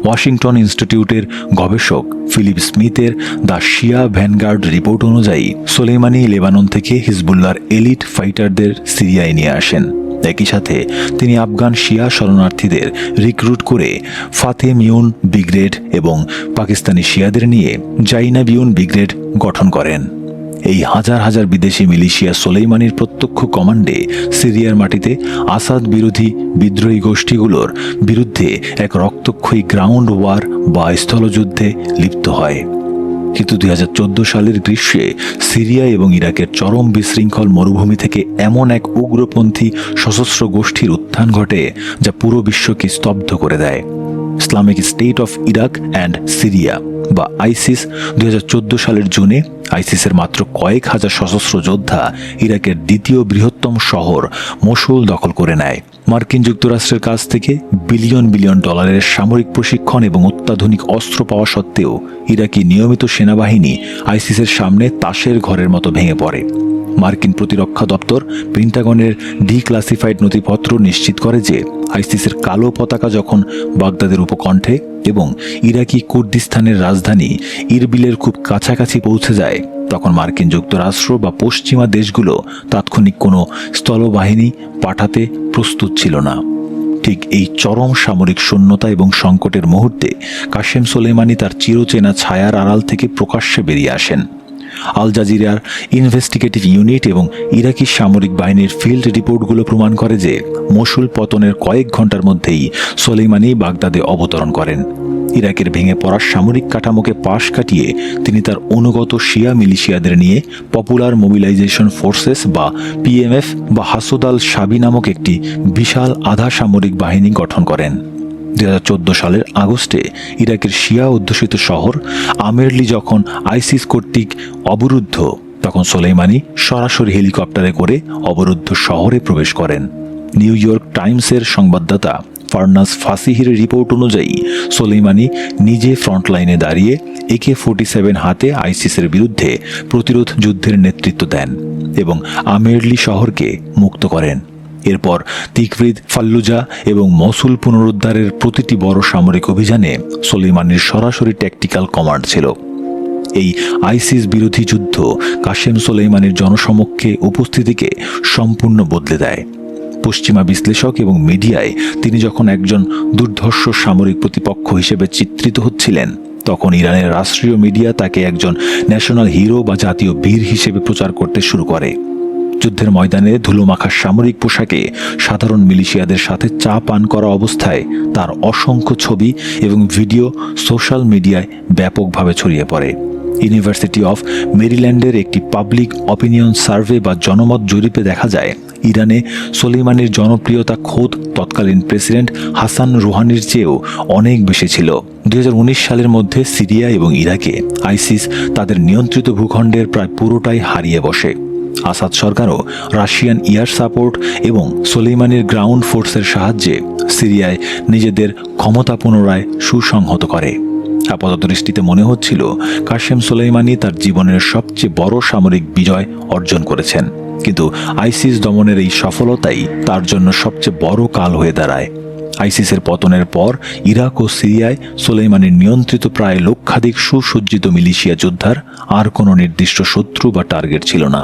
ওয়াশিংটন ইনস্টিটিউটের গবেষক ফিলিপ স্মিথের দ্য শিয়া ভ্যানগার্ড রিপোর্ট অনুযায়ী সোলাইমানি লেবানন থেকে হিজবুল্লাহর এলিট ফাইটারদের সিরিয়ায় নিয়ে আসেন। একই সাথে তিনি আফগান শিয়া শরণার্থীদের রিক্রুট করে ফাতেমিউন ব্রিগেড এবং পাকিস্তানি শিয়াদের নিয়ে জাইনাবিউন ব্রিগেড গঠন করেন। এই হাজার হাজার বিদেশি মিলিশিয়া সোলাইমানির প্রত্যক্ষ কমান্ডে সিরিয়ার মাটিতে আসাদ বিরোধী বিদ্রোহী গোষ্ঠীগুলোর বিরুদ্ধে এক রক্তক্ষয়ী গ্রাউন্ড ওয়ার বা স্থলযুদ্ধে লিপ্ত হয়। কিন্তু 2014 সালের গ্রীষ্মে সিরিয়া এবং ইরাকের চরম বিশৃঙ্খল মরুভূমি থেকে এমন এক উগ্রপন্থী সশস্ত্র গোষ্ঠীর উত্থান ঘটে যা পুরো বিশ্বকে স্তব্ধ করে দেয়। Islamic state of Iraq and Syria বা আইসিস 2014 সালের জুনে আইসিসের মাত্র কয়েক হাজার সশস্ত্র যোদ্ধা ইরাকের দ্বিতীয় বৃহত্তম শহর মসুল দখল করে নেয়। মার্কিন যুক্তরাষ্ট্রের কাছ থেকে বিলিয়ন বিলিয়ন ডলারের সামরিক প্রশিক্ষণ এবং অত্যাধুনিক অস্ত্র পাওয়া সত্ত্বেও ইরাকি নিয়মিত সেনাবাহিনী আইসিসের সামনে তাসের ঘরের মতো ভেঙে পড়ে। মার্কিন প্রতিরক্ষা দপ্তর পেন্টাগনের ডিক্লাসিফাইড নথিপত্র নিশ্চিত করে যে আইসিসের কালো পতাকা যখন বাগদাদের উপকণ্ঠে এবং ইরাকি কুর্দিস্তানের রাজধানী ইরবিলের খুব কাছাকাছি পৌঁছে যায়, তখন মার্কিন যুক্তরাষ্ট্র বা পশ্চিমা দেশগুলো তাৎক্ষণিক কোনো স্থলবাহিনী পাঠাতে প্রস্তুত ছিল না। ঠিক এই চরম সামরিক শূন্যতা এবং সংকটের মুহূর্তে কাশেম সোলেইমানি তার চিরচেনা ছায়ার আড়াল থেকে প্রকাশ্যে বেরিয়ে আসেন। আল জাজিরার ইনভেস্টিগেটিভ ইউনিট এবং ইরাকি সামরিক বাহিনীর ফিল্ড রিপোর্টগুলো প্রমাণ করে যে মসুল পতনের কয়েক ঘন্টার মধ্যেই সোলেইমানি বাগদাদে অবতরণ করেন। ইরাকের ভেঙে পড়া সামরিক কাঠামোকে পাশ কাটিয়ে তিনি তার অনুগত শিয়া মিলিশিয়াদের নিয়ে পপুলার মোবিলাইজেশন ফোর্সেস বা পিএমএফ বা হাসুদ আল শাবি নামক একটি বিশাল আধা সামরিক বাহিনী গঠন করেন। 2014 সালের আগস্টে ইরাকের শিয়া অধ্যুষিত শহর আমেরলি যখন আইসিস কর্তৃক অবরুদ্ধ, তখন সোলেইমানি সরাসরি হেলিকপ্টারে করে অবরুদ্ধ শহরে প্রবেশ করেন। নিউ ইয়র্ক টাইমসের সংবাদদাতা ফারনাস ফাসিহির রিপোর্ট অনুযায়ী সোলেইমানি নিজে ফ্রন্টলাইনে দাঁড়িয়ে AK-47 হাতে আইসিসের বিরুদ্ধে প্রতিরোধ যুদ্ধের নেতৃত্ব দেন এবং আমেরলি শহরকে মুক্ত করেন। এরপর তিকরিদ, ফাল্লুজা এবং মসুল পুনরুদ্ধারের প্রতিটি বড় সামরিক অভিযানে সোলেইমানির সরাসরি ট্যাকটিক্যাল কমান্ড ছিল। এই আইসিস বিরোধী যুদ্ধ কাশেম সোলেইমানির জনসমক্ষে উপস্থিতিকে সম্পূর্ণ বদলে দেয়। পশ্চিমা বিশ্লেষক এবং মিডিয়ায় তিনি যখন একজন দুর্ধর্ষ সামরিক প্রতিপক্ষ হিসেবে চিত্রিত হচ্ছিলেন, তখন ইরানের রাষ্ট্রীয় মিডিয়া তাকে একজন ন্যাশনাল হিরো বা জাতীয় বীর হিসেবে প্রচার করতে শুরু করে। যুদ্ধের ময়দানে ধুলোমাখা সামরিক পোশাকে সাধারণ মিলিশিয়াদের সাথে চা পান করা অবস্থায় তার অসংখ্য ছবি এবং ভিডিও সোশ্যাল মিডিয়ায় ব্যাপকভাবে ছড়িয়ে পড়ে। ইউনিভার্সিটি অফ মেরিল্যান্ডের একটি পাবলিক অপিনিয়ন সার্ভে বা জনমত জরিপে দেখা যায়, ইরানে সোলেইমানির জনপ্রিয়তা খোদ তৎকালীন প্রেসিডেন্ট হাসান রুহানির চেয়েও অনেক বেশি ছিল। 2019 সালের মধ্যে সিরিয়া এবং ইরাকে আইসিস তাদের নিয়ন্ত্রিত ভূখণ্ডের প্রায় পুরোটাই হারিয়ে বসে। আসাদ সরকারও রাশিয়ান এয়ার সাপোর্ট এবং সোলেইমানির গ্রাউন্ড ফোর্সের সাহায্যে সিরিয়ায় নিজেদের ক্ষমতা পুনরায় সুসংহত করে। আপাতত দৃষ্টিতে মনে হচ্ছিল কাশেম সোলেইমানি তার জীবনের সবচেয়ে বড় সামরিক বিজয় অর্জন করেছেন, কিন্তু আইসিস দমনের এই সফলতাই তার জন্য সবচেয়ে বড় কাল হয়ে দাঁড়ায়। আইসিসের পতনের পর ইরাক ও সিরিয়ায় সোলেইমানির নিয়ন্ত্রিত প্রায় লক্ষাধিক সুসজ্জিত মিলিশিয়া যোদ্ধার আর কোনো নির্দিষ্ট শত্রু বা টার্গেট ছিল না।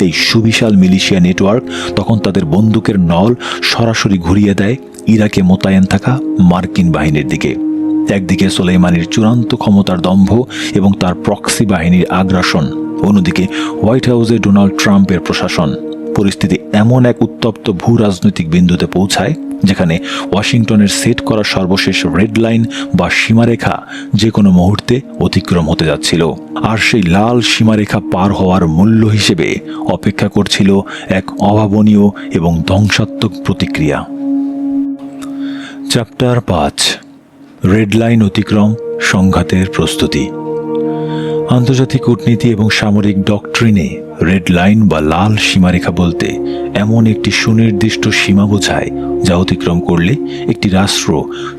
এই সুবিশাল মিলিশিয়া নেটওয়ার্ক তখন তাদের বন্দুকের নল সরাসরি ঘুরিয়ে দেয় ইরাকে মোতায়েন থাকা মার্কিন বাহিনীর দিকে। একদিকে সোলেইমানির চূড়ান্ত ক্ষমতার দম্ভ এবং তার প্রক্সি বাহিনীর আগ্রাসন, অন্যদিকে হোয়াইট হাউসে ডোনাল্ড ট্রাম্পের প্রশাসন। পরিস্থিতি এমন এক উত্তপ্ত ভূ রাজনৈতিক বিন্দুতে পৌঁছায় যেখানে ওয়াশিংটনের সেট করা সর্বশেষ রেড লাইন বা সীমারেখা যে কোনো মুহূর্তে অতিক্রম হতে যাচ্ছিল, আর সেই লাল সীমারেখা পার হওয়ার মূল্য হিসেবে অপেক্ষা করছিল এক অভাবনীয় এবং ধ্বংসাত্মক প্রতিক্রিয়া। চ্যাপ্টার 5, রেড লাইন অতিক্রম, সংঘাতের প্রস্তুতি। আন্তর্জাতিক কূটনীতি এবং সামরিক ডক্ট্রিনে রেড লাইন বা লাল সীমারেখা বলতে এমন একটি সুনির্দিষ্ট সীমা বোঝায় যা অতিক্রম করলে একটি রাষ্ট্র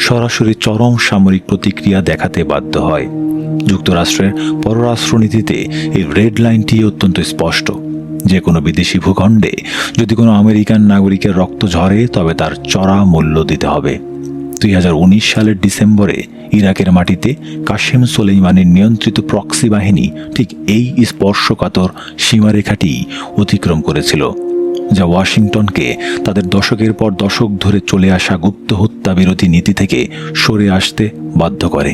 সরাসরি চরম সামরিক প্রতিক্রিয়া দেখাতে বাধ্য হয়। যুক্তরাষ্ট্রের পররাষ্ট্রনীতিতে এই রেড লাইনটি অত্যন্ত স্পষ্ট। যে কোনো বিদেশি ভূখণ্ডে যদি কোনো আমেরিকান নাগরিকের রক্ত ঝরে, তবে তার চড়া মূল্য দিতে হবে। 2019 সালের ডিসেম্বরে ইরাকের মাটিতে কাশেম সোলেইমানির নিয়ন্ত্রিত প্রক্সি বাহিনী ঠিক এই স্পর্শকাতর সীমারেখাটি অতিক্রম করেছিল, যা ওয়াশিংটনকে তাদের দশকের পর দশক ধরে চলে আসা গুপ্ত হত্যা বিরোধী নীতি থেকে সরে আসতে বাধ্য করে।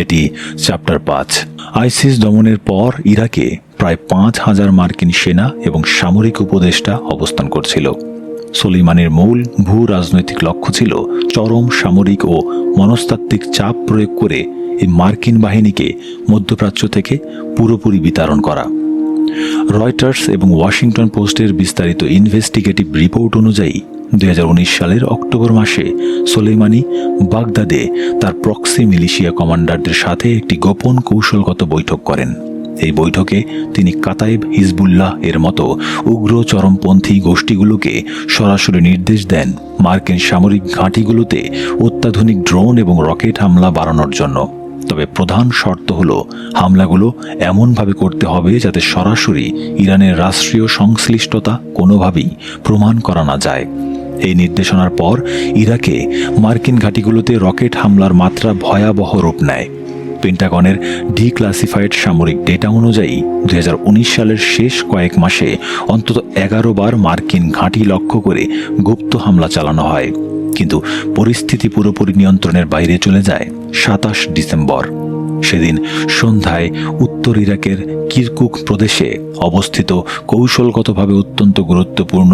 এটি চ্যাপ্টার 5। আইসিস দমনের পর ইরাকে প্রায় 5,000 মার্কিন সেনা এবং সামরিক উপদেষ্টা অবস্থান করছিল। সোলেইমানির মূল ভূ রাজনৈতিক লক্ষ্য ছিল চরম সামরিক ও মনস্তাত্ত্বিক চাপ প্রয়োগ করে এই মার্কিন বাহিনীকে মধ্যপ্রাচ্য থেকে পুরোপুরি বিতাড়ন করা। রয়টার্স এবং ওয়াশিংটন পোস্টের বিস্তারিত ইনভেস্টিগেটিভ রিপোর্ট অনুযায়ী 2019 সালের অক্টোবর মাসে সোলেইমানি বাগদাদে তার প্রক্সি মিলিশিয়া কমান্ডারদের সাথে একটি গোপন কৌশলগত বৈঠক করেন। এই বৈঠকে তিনি কাতাইব হিজবুল্লাহ এর মতো উগ্র চরমপন্থী গোষ্ঠীগুলোকে সরাসরি নির্দেশ দেন মার্কিন সামরিক ঘাঁটিগুলোতে অত্যাধুনিক ড্রোন এবং রকেট হামলা বাড়ানোর জন্য। তবে প্রধান শর্ত হলো হামলাগুলো এমনভাবে করতে হবে যাতে সরাসরি ইরানের রাষ্ট্রীয় সংশ্লিষ্টতা কোনোভাবেই প্রমাণ করা না যায়। এই নির্দেশনার পর ইরাকে মার্কিন ঘাঁটিগুলোতে রকেট হামলার মাত্রা ভয়াবহ রূপ নেয়। পেন্টাগনের ডিক্লাসিফাইড সামরিক ডেটা অনুযায়ী 2019 সালের শেষ কয়েক মাসে অন্তত 11 বার মার্কিন ঘাঁটি লক্ষ্য করে গুপ্ত হামলা চালানো হয়, কিন্তু পরিস্থিতি পুরোপুরি নিয়ন্ত্রণের বাইরে চলে যায় 27 ডিসেম্বর। সেদিন সন্ধ্যায় উত্তর ইরাকের কিরকুক প্রদেশে অবস্থিত কৌশলগতভাবে অত্যন্ত গুরুত্বপূর্ণ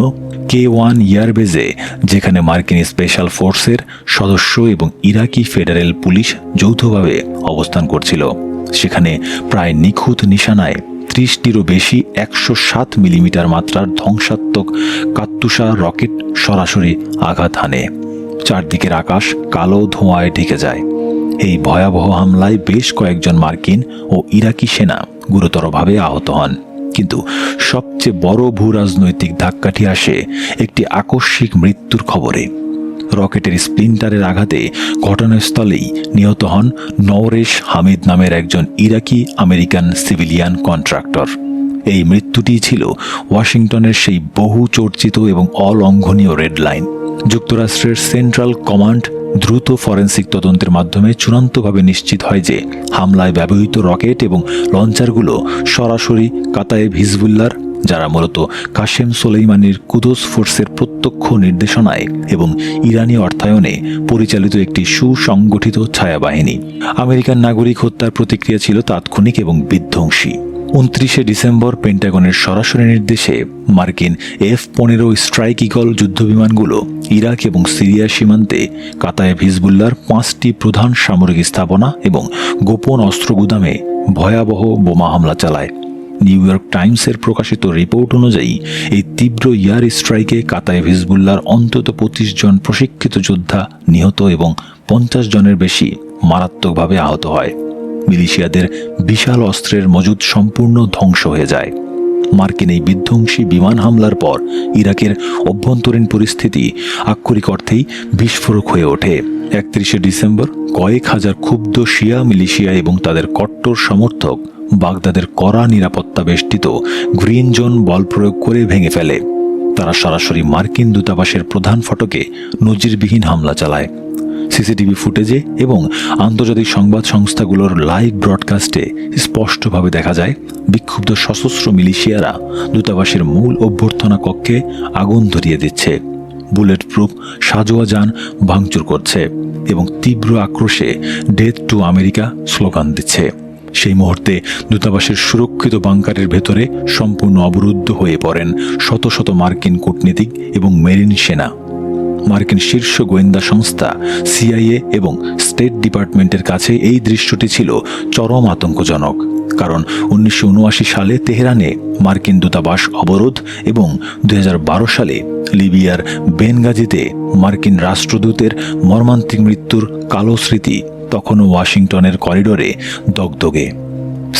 K1 এয়ারবেজে, যেখানে মার্কিন স্পেশাল ফোর্সের সদস্য এবং ইরাকি ফেডারেল পুলিশ যৌথভাবে অবস্থান করছিল, সেখানে প্রায় নিখুঁত নিশানায় 30টিরও বেশি 107 মিলিমিটার মাত্রার ধ্বংসাত্মক কাত্যুষা রকেট সরাসরি আঘাত হানে। চারদিকের আকাশ কালো ধোঁয়ায় ঢেকে যায়। এই ভয়াবহ হামলায় বেশ কয়েকজন মার্কিন ও ইরাকি সেনা গুরুতরভাবে আহত হন, কিন্তু সবচেয়ে বড় ভূরাজনৈতিক ধাক্কাটি আসে একটি আকস্মিক মৃত্যুর খবরে। রকেটের স্প্লিন্টারের আঘাতে ঘটনাস্থলেই নিহত হন নওরেশ হামিদ নামের একজন ইরাকি আমেরিকান সিভিলিয়ান কন্ট্রাক্টর। এই মৃত্যুটি ছিল ওয়াশিংটনের সেই বহু চর্চিত এবং অলঙ্ঘনীয় রেড লাইন। যুক্তরাষ্ট্রের সেন্ট্রাল কমান্ড দ্রুত ফরেন্সিক তদন্তের মাধ্যমে চূড়ান্তভাবে নিশ্চিত হয় যে হামলায় ব্যবহৃত রকেট এবং লঞ্চারগুলো সরাসরি কাতায়েব হিজবুল্লাহর, যারা মূলত কাশেম সোলেইমানির কুদস ফোর্সের প্রত্যক্ষ নির্দেশনায় এবং ইরানি অর্থায়নে পরিচালিত একটি সুসংগঠিত ছায়াবাহিনী। আমেরিকান নাগরিক হত্যার প্রতিক্রিয়া ছিল তাৎক্ষণিক এবং বিধ্বংসী। 29 ডিসেম্বর পেন্টাগনের সরাসরি নির্দেশে মার্কিন F-15 স্ট্রাইক ইগল যুদ্ধবিমানগুলো ইরাক এবং সিরিয়া সীমান্তে কাতায়েব হিজবুল্লাহর 5টি প্রধান সামরিক স্থাপনা এবং গোপন অস্ত্র গুদামে ভয়াবহ বোমা হামলা চালায়। নিউ ইয়র্ক টাইমসের প্রকাশিত রিপোর্ট অনুযায়ী এই তীব্র এয়ার স্ট্রাইকে কাতায়েব হিজবুল্লাহর অন্তত 25 জন প্রশিক্ষিত যোদ্ধা নিহত এবং 50 জনের বেশি মারাত্মকভাবে আহত হয়। মিলিশিয়াদের বিশাল অস্ত্রের মজুদ সম্পূর্ণ ধ্বংস হয়ে যায়। মার্কিন এই বিধ্বংসী বিমান হামলার পর ইরাকের অভ্যন্তরীণ পরিস্থিতি আক্ষরিক অর্থেই বিস্ফোরক হয়ে ওঠে। 31 ডিসেম্বর কয়েক হাজার ক্ষুব্ধ শিয়া মিলিশিয়া এবং তাদের কট্টর সমর্থক বাগদাদের কড়া নিরাপত্তা বেষ্টিত গ্রিন জোন বল প্রয়োগ করে ভেঙে ফেলে। তারা সরাসরি মার্কিন দূতাবাসের প্রধান ফটকে নজিরবিহীন হামলা চালায়। সিসিটিভি ফুটেজে এবং আন্তর্জাতিক সংবাদ সংস্থাগুলোর লাইভ ব্রডকাস্টে স্পষ্টভাবে দেখা যায় বিক্ষুব্ধ সশস্ত্র মিলিশিয়ারা দূতাবাসের মূল অভ্যর্থনা কক্ষে আগুন ধরিয়ে দিচ্ছে, বুলেট প্রুফ সাজোয়া যান ভাঙচুর করছে এবং তীব্র আক্রোশে ডেথ টু আমেরিকা স্লোগান দিচ্ছে। সেই মুহূর্তে দূতাবাসের সুরক্ষিত বাংকারের ভেতরে সম্পূর্ণ অবরুদ্ধ হয়ে পড়েন শত শত মার্কিন কূটনীতিক এবং মেরিন সেনা। মার্কিন শীর্ষ গোয়েন্দা সংস্থা CIA এবং স্টেট ডিপার্টমেন্টের কাছে এই দৃশ্যটি ছিল চরম আতঙ্কজনক, কারণ 1979 সালে তেহরানে মার্কিন দূতাবাস অবরোধ এবং 2012 সালে লিবিয়ার বেনগাজিতে মার্কিন রাষ্ট্রদূতের মর্মান্তিক মৃত্যুর কালো স্মৃতি তখনও ওয়াশিংটনের করিডোরে দগদগে।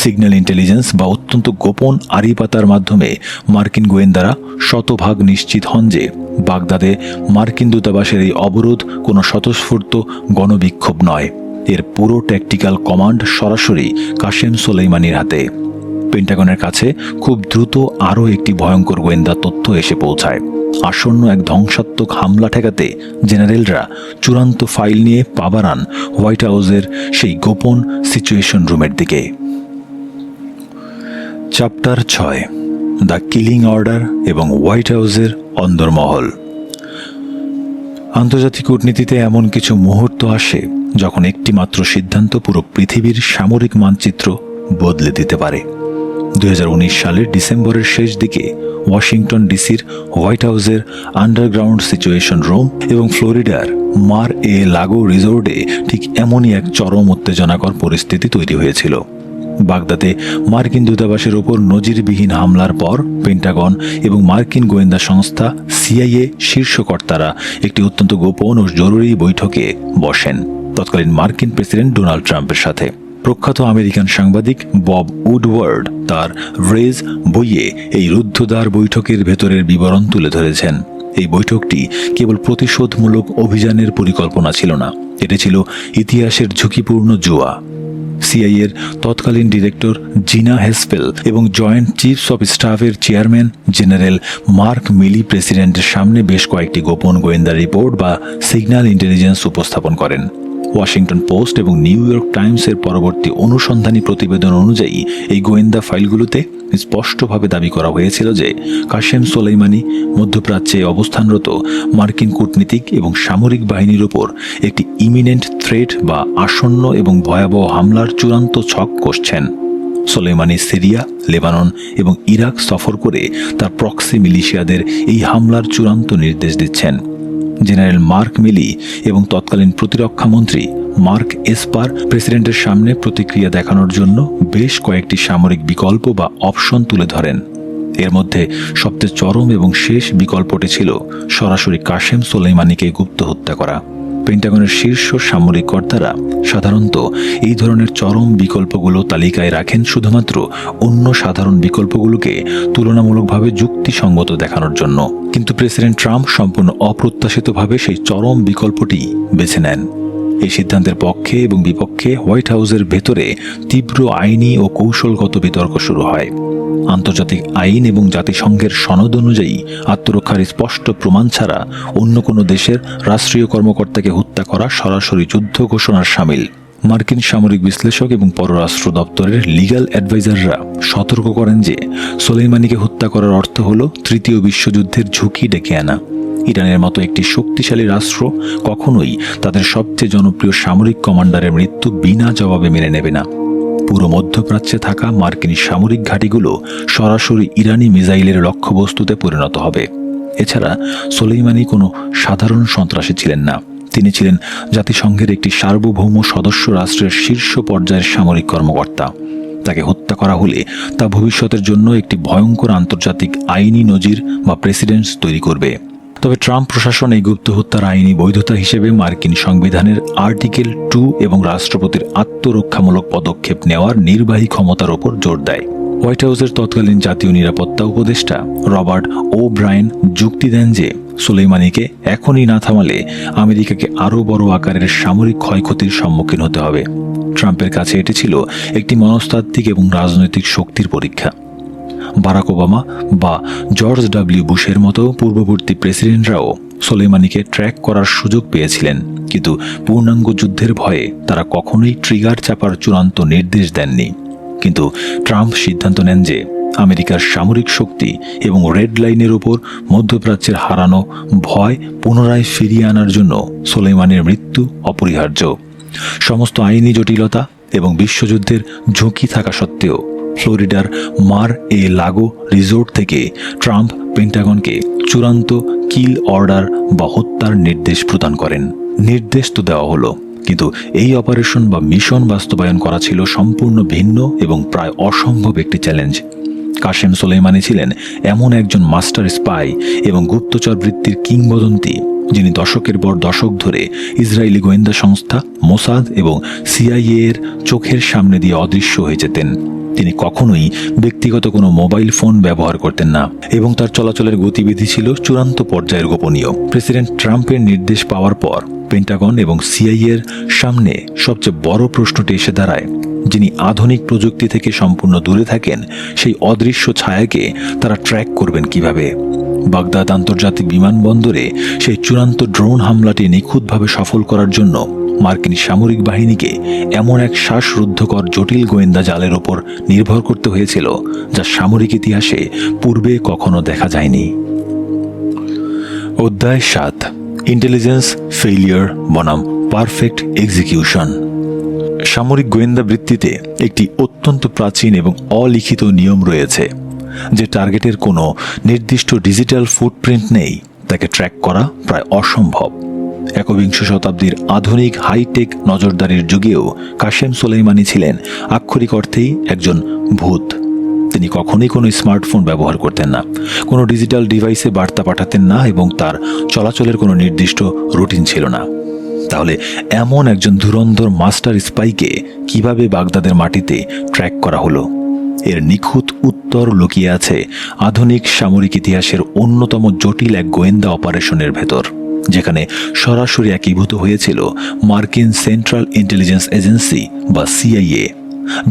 সিগন্যাল ইন্টেলিজেন্স বা অত্যন্ত গোপন আড়িপাতার মাধ্যমে মার্কিন গোয়েন্দারা শতভাগ নিশ্চিত হন যে বাগদাদে মার্কিন দূতাবাসের এই অবরোধ কোনো স্বতঃস্ফূর্ত গণবিক্ষোভ নয়, এর পুরো ট্যাকটিক্যাল কমান্ড সরাসরি কাশেম সোলেইমানির হাতে। পেন্টাগনের কাছে খুব দ্রুত আরও একটি ভয়ঙ্কর গোয়েন্দা তথ্য এসে পৌঁছায়। আসন্ন এক ধ্বংসাত্মক হামলা ঠেকাতে জেনারেলরা চূড়ান্ত ফাইল নিয়ে পা বাড়ান হোয়াইট হাউসের সেই গোপন সিচুয়েশন রুমের দিকে। চ্যাপ্টার 6, দ্য কিলিং অর্ডার এবং হোয়াইট হাউসের অন্দরমহল। আন্তর্জাতিক কূটনীতিতে এমন কিছু মুহূর্ত আসে যখন একটি মাত্র সিদ্ধান্ত পুরো পৃথিবীর সামরিক মানচিত্র বদলে দিতে পারে। 2019 সালের ডিসেম্বরের শেষ দিকে ওয়াশিংটন ডিসির হোয়াইট হাউসের আন্ডারগ্রাউন্ড সিচুয়েশন রুম এবং ফ্লোরিডার মার এ লাগো রিসোর্টে ঠিক এমনই এক চরম উত্তেজনাকর পরিস্থিতি তৈরি হয়েছিল। বাগদাদে মার্কিন দূতাবাসের ওপর নজিরবিহীন হামলার পর পেন্টাগন এবং মার্কিন গোয়েন্দা সংস্থা CIA শীর্ষ কর্তারা একটি অত্যন্ত গোপন ও জরুরি বৈঠকে বসেন তৎকালীন মার্কিন প্রেসিডেন্ট ডোনাল্ড ট্রাম্পের সাথে। প্রখ্যাত আমেরিকান সাংবাদিক বব উডওয়ার্ড তার রেজ বইয়ে এই রুদ্ধদ্বার বৈঠকের ভেতরের বিবরণ তুলে ধরেছেন। এই বৈঠকটি কেবল প্রতিশোধমূলক অভিযানের পরিকল্পনা ছিল না, এটি ছিল ইতিহাসের ঝুঁকিপূর্ণ জুয়া। সিআইএর তৎকালীন ডিরেক্টর জিনা হেসপেল এবং জয়েন্ট চিফস অফ স্টাফের চেয়ারম্যান জেনারেল মার্ক মিলি প্রেসিডেন্টের সামনে বেশ কয়েকটি গোপন গোয়েন্দা রিপোর্ট বা সিগন্যাল ইন্টেলিজেন্স উপস্থাপন করেন। ওয়াশিংটন পোস্ট এবং নিউ ইয়র্ক টাইমসের পরবর্তী অনুসন্ধানী প্রতিবেদন অনুযায়ী এই গোয়েন্দা ফাইলগুলোতে স্পষ্টভাবে দাবি করা হয়েছিল যে কাশেম সোলাইমানি মধ্যপ্রাচ্যে অবস্থানরত মার্কিন কূটনীতিক এবং সামরিক বাহিনীর ওপর একটি ইমিনেন্ট থ্রেট বা আসন্ন এবং ভয়াবহ হামলার চূড়ান্ত ছক কষছেন। সোলাইমানি সিরিয়া, লেবানন এবং ইরাক সফর করে তার প্রক্সি মিলিশিয়াদের এই হামলার চূড়ান্ত নির্দেশ দিচ্ছেন। জেনারেল মার্ক মিলি এবং তৎকালীন প্রতিরক্ষা মন্ত্রী মার্ক এসপার প্রেসিডেন্টের সামনে প্রতিক্রিয়া দেখানোর জন্য বেশ কয়েকটি সামরিক বিকল্প বা অপশন তুলে ধরেন। এর মধ্যে সবচেয়ে চরম এবং শেষ বিকল্পটি ছিল সরাসরি কাশেম সোলাইমানিকে গুপ্ত হত্যা করা। পেন্টাগনের শীর্ষ সামরিক কর্তারা সাধারণত এই ধরনের চরম বিকল্পগুলো তালিকায় রাখেন শুধুমাত্র অন্য সাধারণ বিকল্পগুলোকে তুলনামূলকভাবে যুক্তিসঙ্গত দেখানোর জন্য। কিন্তু প্রেসিডেন্ট ট্রাম্প সম্পূর্ণ অপ্রত্যাশিতভাবে সেই চরম বিকল্পটি বেছে নেন। এই সিদ্ধান্তের পক্ষে এবং বিপক্ষে হোয়াইট হাউসের ভেতরে তীব্র আইনি ও কৌশলগত বিতর্ক শুরু হয়। আন্তর্জাতিক আইন এবং জাতিসংঘের সনদ অনুযায়ী আত্মরক্ষার স্পষ্ট প্রমাণ ছাড়া অন্য কোনো দেশের রাষ্ট্রীয় কর্মকর্তাকে হত্যা করা সরাসরি যুদ্ধ ঘোষণার শামিল। মার্কিন সামরিক বিশ্লেষক এবং পররাষ্ট্র দপ্তরের লিগ্যাল অ্যাডভাইজাররা সতর্ক করেন যে সোলাইমানিকে হত্যা করার অর্থ হল তৃতীয় বিশ্বযুদ্ধের ঝুঁকি ডেকে আনা। ইরানের মতো একটি শক্তিশালী রাষ্ট্র কখনোই তাদের সবচেয়ে জনপ্রিয় সামরিক কমান্ডারের মৃত্যু বিনা জবাবে মেনে নেবে না। পুরো মধ্যপ্রাচ্যে থাকা মার্কিন সামরিক ঘাঁটিগুলো সরাসরি ইরানি মিসাইলের লক্ষ্যবস্তুতে পরিণত হবে। এছাড়া সোলাইমানি কোনো সাধারণ সন্ত্রাসী ছিলেন না, তিনি ছিলেন জাতিসংঘের একটি সার্বভৌম সদস্য রাষ্ট্রের শীর্ষ পর্যায়ের সামরিক কর্মকর্তা। তাকে হত্যা করা হলে তা ভবিষ্যতের জন্য একটি ভয়ঙ্কর আন্তর্জাতিক আইনি নজির বা প্রেসিডেন্টস তৈরি করবে। তবে ট্রাম্প প্রশাসন এই গুপ্ত হত্যার আইনি বৈধতা হিসেবে মার্কিন সংবিধানের আর্টিকেল 2 এবং রাষ্ট্রপতির আত্মরক্ষামূলক পদক্ষেপ নেওয়ার নির্বাহী ক্ষমতার ওপর জোর দেয়। হোয়াইট হাউসের তৎকালীন জাতীয় নিরাপত্তা উপদেষ্টা রবার্ট ও ব্রায়েন যুক্তি দেন যে সোলাইমানিকে এখনই না থামালে আমেরিকাকে আরও বড় আকারের সামরিক ক্ষয়ক্ষতির সম্মুখীন হতে হবে। ট্রাম্পের কাছে এটি ছিল একটি মনস্তাত্ত্বিক এবং রাজনৈতিক শক্তির পরীক্ষা। বারাক ওবামা বা জর্জ ডব্লিউ বুশের মতো পূর্ববর্তী প্রেসিডেন্টরাও সোলাইমানিকে ট্র্যাক করার সুযোগ পেয়েছিলেন, কিন্তু পূর্ণাঙ্গ যুদ্ধের ভয়ে তারা কখনোই ট্রিগার চাপার চূড়ান্ত নির্দেশ দেননি। কিন্তু ট্রাম্প সিদ্ধান্ত নেন যে আমেরিকার সামরিক শক্তি এবং রেড লাইনের ওপর মধ্যপ্রাচ্যের হারানো ভয় পুনরায় ফিরিয়ে আনার জন্য সোলাইমানির মৃত্যু অপরিহার্য। সমস্ত আইনি জটিলতা এবং বিশ্বযুদ্ধের ঝুঁকি থাকা সত্ত্বেও ফ্লোরিডার মার এ লাগো রিসোর্ট থেকে ট্রাম্প পেন্টাগনকে চূড়ান্ত কিল অর্ডার বা হত্যার নির্দেশ প্রদান করেন। নির্দেশ তো দেওয়া হলো, কিন্তু এই অপারেশন বা মিশন বাস্তবায়ন করা ছিল সম্পূর্ণ ভিন্ন এবং প্রায় অসম্ভব একটি চ্যালেঞ্জ। কাশেম সোলাইমানি ছিলেন এমন একজন মাস্টার স্পাই এবং গুপ্তচর বৃত্তির কিংবদন্তি, যিনি দশকের পর দশক ধরে ইসরায়েলি গোয়েন্দা সংস্থা মোসাদ এবং সিআইএ এর চোখের সামনে দিয়ে অদৃশ্য হয়ে যেতেন। তিনি কখনোই ব্যক্তিগত কোনো মোবাইল ফোন ব্যবহার করতেন না এবং তার চলাচলের গতিবিধি ছিল চূড়ান্ত পর্যায়ের গোপনীয়। প্রেসিডেন্ট ট্রাম্পের নির্দেশ পাওয়ার পর পেন্টাগন এবং সিআইএর সামনে সবচেয়ে বড় প্রশ্নটি এসে দাঁড়ায়, যিনি আধুনিক প্রযুক্তি থেকে সম্পূর্ণ দূরে থাকেন সেই অদৃশ্য ছায়াকে তারা ট্র্যাক করবেন কিভাবে? বাগদাদ আন্তর্জাতিক বিমানবন্দরে সেই চূড়ান্ত ড্রোন হামলাটি নিখুঁতভাবে সফল করার জন্য মার্কিন সামরিক বাহিনীকে এমন এক শ্বাসরুদ্ধকর জটিল গোয়েন্দা জালের ওপর নির্ভর করতে হয়েছিল যা সামরিক ইতিহাসে পূর্বে কখনো দেখা যায়নি। অধ্যায় 7, ইন্টেলিজেন্স ফেইলিয়ার বনাম পারফেক্ট এক্সিকিউশন। সামরিক গোয়েন্দা বৃত্তিতে একটি অত্যন্ত প্রাচীন এবং অলিখিত নিয়ম রয়েছে যে টার্গেটের কোনো নির্দিষ্ট ডিজিটাল ফুটপ্রিন্ট নেই তাকে ট্র্যাক করা প্রায় অসম্ভব। একবিংশ শতাব্দীর আধুনিক হাইটেক নজরদারির যুগেও কাশেম সোলাইমানি ছিলেন আক্ষরিক অর্থেই একজন ভূত। তিনি কখনোই কোনো স্মার্টফোন ব্যবহার করতেন না, কোনো ডিজিটাল ডিভাইসে বার্তা পাঠাতেন না এবং তার চলাচলের কোনো নির্দিষ্ট রুটিন ছিল না। তাহলে এমন একজন ধুরন্ধর মাস্টার স্পাইকে কিভাবে বাগদাদের মাটিতে ট্র্যাক করা হলো? এর নিখুঁত উত্তর লুকিয়ে আছে আধুনিক সামরিক ইতিহাসের অন্যতম জটিল এক গোয়েন্দা অপারেশনের ভেতর। যেখানে সরাসরি একীভূত হয়েছিল মার্কিন সেন্ট্রাল ইন্টেলিজেন্স এজেন্সি বা CIA,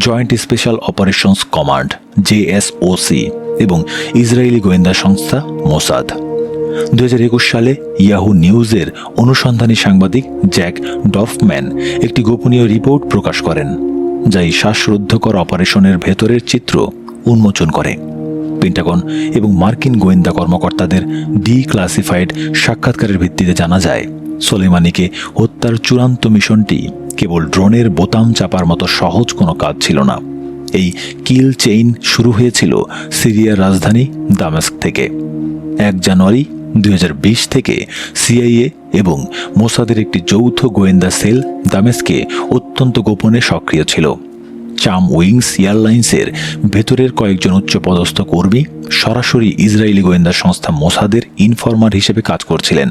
joint special operations command JSOC এবং ইসরায়েলি গোয়েন্দা সংস্থা মোসাদ। 2021 সালে ইয়াহু নিউজের অনুসন্ধানী সাংবাদিক জ্যাক ডফম্যান একটি গোপনীয় রিপোর্ট প্রকাশ করেন, যা এই শ্বাসরুদ্ধকর অপারেশনের ভেতরের চিত্র উন্মোচন করে। পেন্টাগন এবং মার্কিন গোয়েন্দা কর্মকর্তাদের ডিক্লাসিফাইড সাক্ষাৎকারের ভিত্তিতে জানা যায়, সোলেইমানিকে হত্যার চূড়ান্ত মিশনটি কেবল ড্রোনের বোতাম চাপার মতো সহজ কোনো কাজ ছিল না। এই কিল চেইন শুরু হয়েছিল সিরিয়ার রাজধানী দামেস্ক থেকে। 1 জানুয়ারি 2020 থেকে সিআইএ এবং মোসাদের একটি যৌথ গোয়েন্দা সেল দামেস্কে অত্যন্ত গোপনে সক্রিয় ছিল। চাম উইংস এয়ারলাইন্সের ভেতরের কয়েকজন উচ্চপদস্থ কর্মী সরাসরি ইসরায়েলি গোয়েন্দা সংস্থা মোসাদের ইনফরমার হিসেবে কাজ করছিলেন।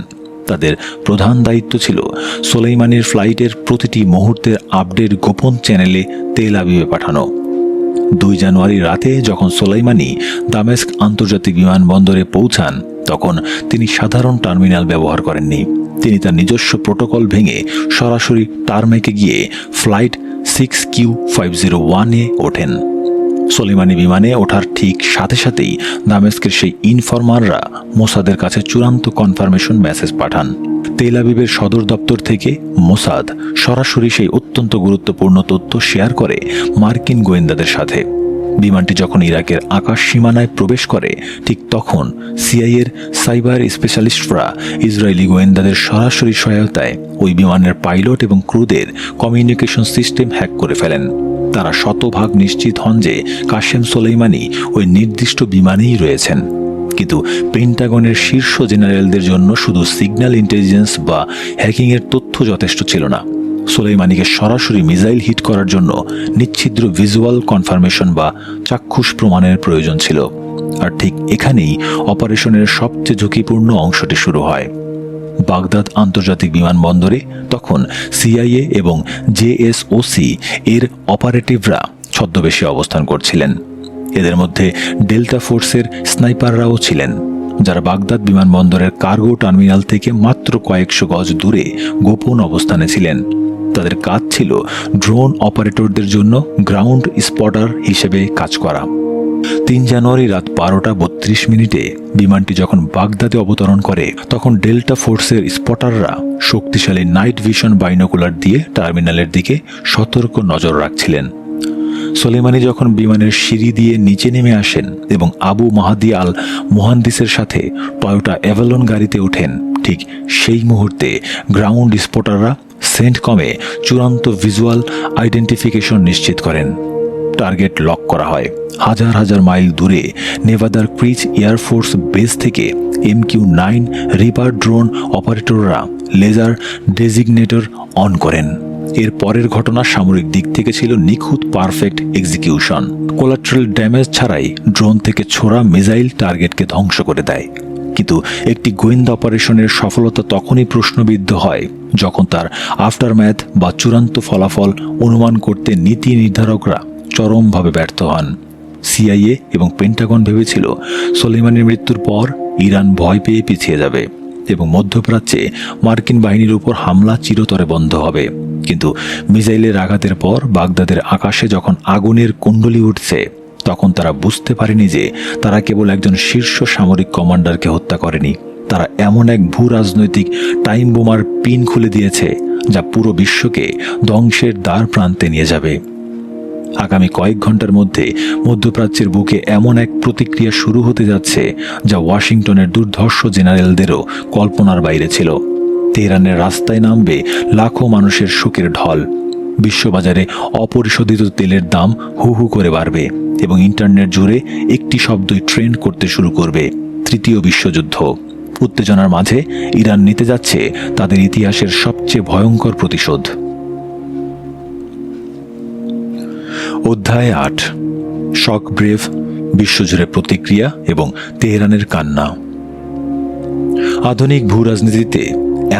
তাদের প্রধান দায়িত্ব ছিল সোলেইমানির ফ্লাইটের প্রতিটি মুহূর্তের আপডেট গোপন চ্যানেলে তেল আবিবে পাঠানো। 2 জানুয়ারি রাতে যখন সোলেইমানি দামেস্ক আন্তর্জাতিক বিমানবন্দরে পৌঁছান, তখন তিনি সাধারণ টার্মিনাল ব্যবহার করেননি। তিনি তার নিজস্ব প্রোটোকল ভেঙে সরাসরি টারমেকে গিয়ে ফ্লাইট 6Q501-এ ওঠেন। সোলেইমানি বিমানে ওঠার ঠিক সাথে সাথেই দামেস্কের সেই ইনফরমাররা মোসাদের কাছে চূড়ান্ত কনফার্মেশন মেসেজ পাঠান। তেল আবিবের সদর দপ্তর থেকে মোসাদ সরাসরি সেই অত্যন্ত গুরুত্বপূর্ণ তথ্য শেয়ার করে মার্কিন গোয়েন্দাদের সাথে। বিমানটি যখন ইরাকের আকাশ সীমানায় প্রবেশ করে, ঠিক তখন সিআইএর সাইবার স্পেশালিস্টরা ইসরায়েলি গোয়েন্দাদের সরাসরি সহায়তায় ওই বিমানের পাইলট এবং ক্রুদের কমিউনিকেশন সিস্টেম হ্যাক করে ফেলেন। তারা শতভাগ নিশ্চিত হন যে কাশেম সোলেইমানি ওই নির্দিষ্ট বিমানেই রয়েছেন। কিন্তু পেন্টাগনের শীর্ষ জেনারেলদের জন্য শুধু সিগন্যাল ইন্টেলিজেন্স বা হ্যাকিংয়ের তথ্য যথেষ্ট ছিল না। সোলেইমানিকে সরাসরি মিসাইল হিট করার জন্য নিচ্ছিদ্র ভিজুয়াল কনফার্মেশন বা চাক্ষুষ প্রমাণের প্রয়োজন ছিল। আর ঠিক এখানেই অপারেশনের সবচেয়ে ঝুঁকিপূর্ণ অংশটি শুরু হয়। বাগদাদ আন্তর্জাতিক বিমানবন্দরে তখন সিআইএ এবং জেএসওসি এর অপারেটিভরা ছদ্মবেশে অবস্থান করছিলেন। এদের মধ্যে ডেল্টা ফোর্সের স্নাইপাররাও ছিলেন, যারা বাগদাদ বিমানবন্দরের কার্গো টার্মিনাল থেকে মাত্র কয়েকশো গজ দূরে গোপন অবস্থানে ছিলেন। তাদের কাজ ছিল ড্রোন অপারেটরদের জন্য গ্রাউন্ড স্পটার হিসেবে কাজ করা। 3 জানুয়ারি রাত 12:32 বিমানটি যখন বাগদাদে অবতরণ করে, তখন ডেল্টা ফোর্সের স্পটাররা শক্তিশালী নাইট ভিশন বাইনোকুলার দিয়ে টার্মিনালের দিকে সতর্ক নজর রাখছিলেন। সোলেইমানি যখন বিমানের সিঁড়ি দিয়ে নিচে নেমে আসেন এবং আবু মাহাদি আল মুহান্দিসের সাথে টয়োটা অ্যাভালন গাড়িতে ওঠেন, ঠিক সেই মুহূর্তে গ্রাউন্ড স্পটাররা সেন্টকমে চূড়ান্ত ভিজুয়াল আইডেন্টিফিকেশন নিশ্চিত করেন। টার্গেট লক করা হয়। হাজার হাজার মাইল দূরে নেভাদার ক্রিচ এয়ারফোর্স বেস থেকে MQ-9 রিপার ড্রোন অপারেটররা লেজার ডেজিগনেটর অন করেন। এর পরের ঘটনা সামরিক দিক থেকে ছিল নিখুঁত পারফেক্ট এক্সিকিউশন। কোলাট্রাল ড্যামেজ ছাড়াই ড্রোন থেকে ছোড়া মিসাইল টার্গেটকে ধ্বংস করে দেয়। কিন্তু একটি গোয়েন্দা অপারেশনের সফলতা তখনই প্রশ্নবিদ্ধ হয় যখন তার আফটারম্যাথ বা চূড়ান্ত ফলাফল অনুমান করতে নীতি নির্ধারকরা চরমভাবে ব্যর্থ হন। সিআইএ এবং পেন্টাগন ভেবেছিল সোলেইমানির মৃত্যুর পর ইরান ভয় পেয়ে পিছিয়ে যাবে এবং মধ্যপ্রাচ্যে মার্কিন বাহিনীর উপর হামলা চিরতরে বন্ধ হবে। কিন্তু মিসাইলের আঘাতের পর বাগদাদের আকাশে যখন আগুনের কুণ্ডলি উঠছে, তখন তারা বুঝতে পারেনি যে তারা কেবল একজন শীর্ষ সামরিক কমান্ডারকে হত্যা করেনি, তারা এমন এক ভূ রাজনৈতিক টাইম বোমার পিন খুলে দিয়েছে যা পুরো বিশ্বকে ধ্বংসের দ্বার প্রান্তে নিয়ে যাবে। আগামী কয়েক ঘন্টার মধ্যে মধ্যপ্রাচ্যের বুকে এমন এক প্রতিক্রিয়া শুরু হতে যাচ্ছে যা ওয়াশিংটনের দুর্ধর্ষ জেনারেলদেরও কল্পনার বাইরে ছিল। তেহরানের রাস্তায় নামবে লাখো মানুষের শোকের ঢল। বিশ্ববাজারে অপরিশোধিত তেলের দাম হু হু করে বাড়বে এবং ইন্টারনেট জুড়ে একটি শব্দই ট্রেন্ড করতে শুরু করবে: তৃতীয় বিশ্বযুদ্ধ। উত্তেজনার মাঝে ইরান নিতে যাচ্ছে তাদের ইতিহাসের সবচেয়ে ভয়ঙ্কর প্রতিশোধ। অধ্যায় 8: শক ব্রেভ, বিশ্বজুড়ে প্রতিক্রিয়া এবং তেহরানের কান্না। আধুনিক ভূ রাজনীতিতে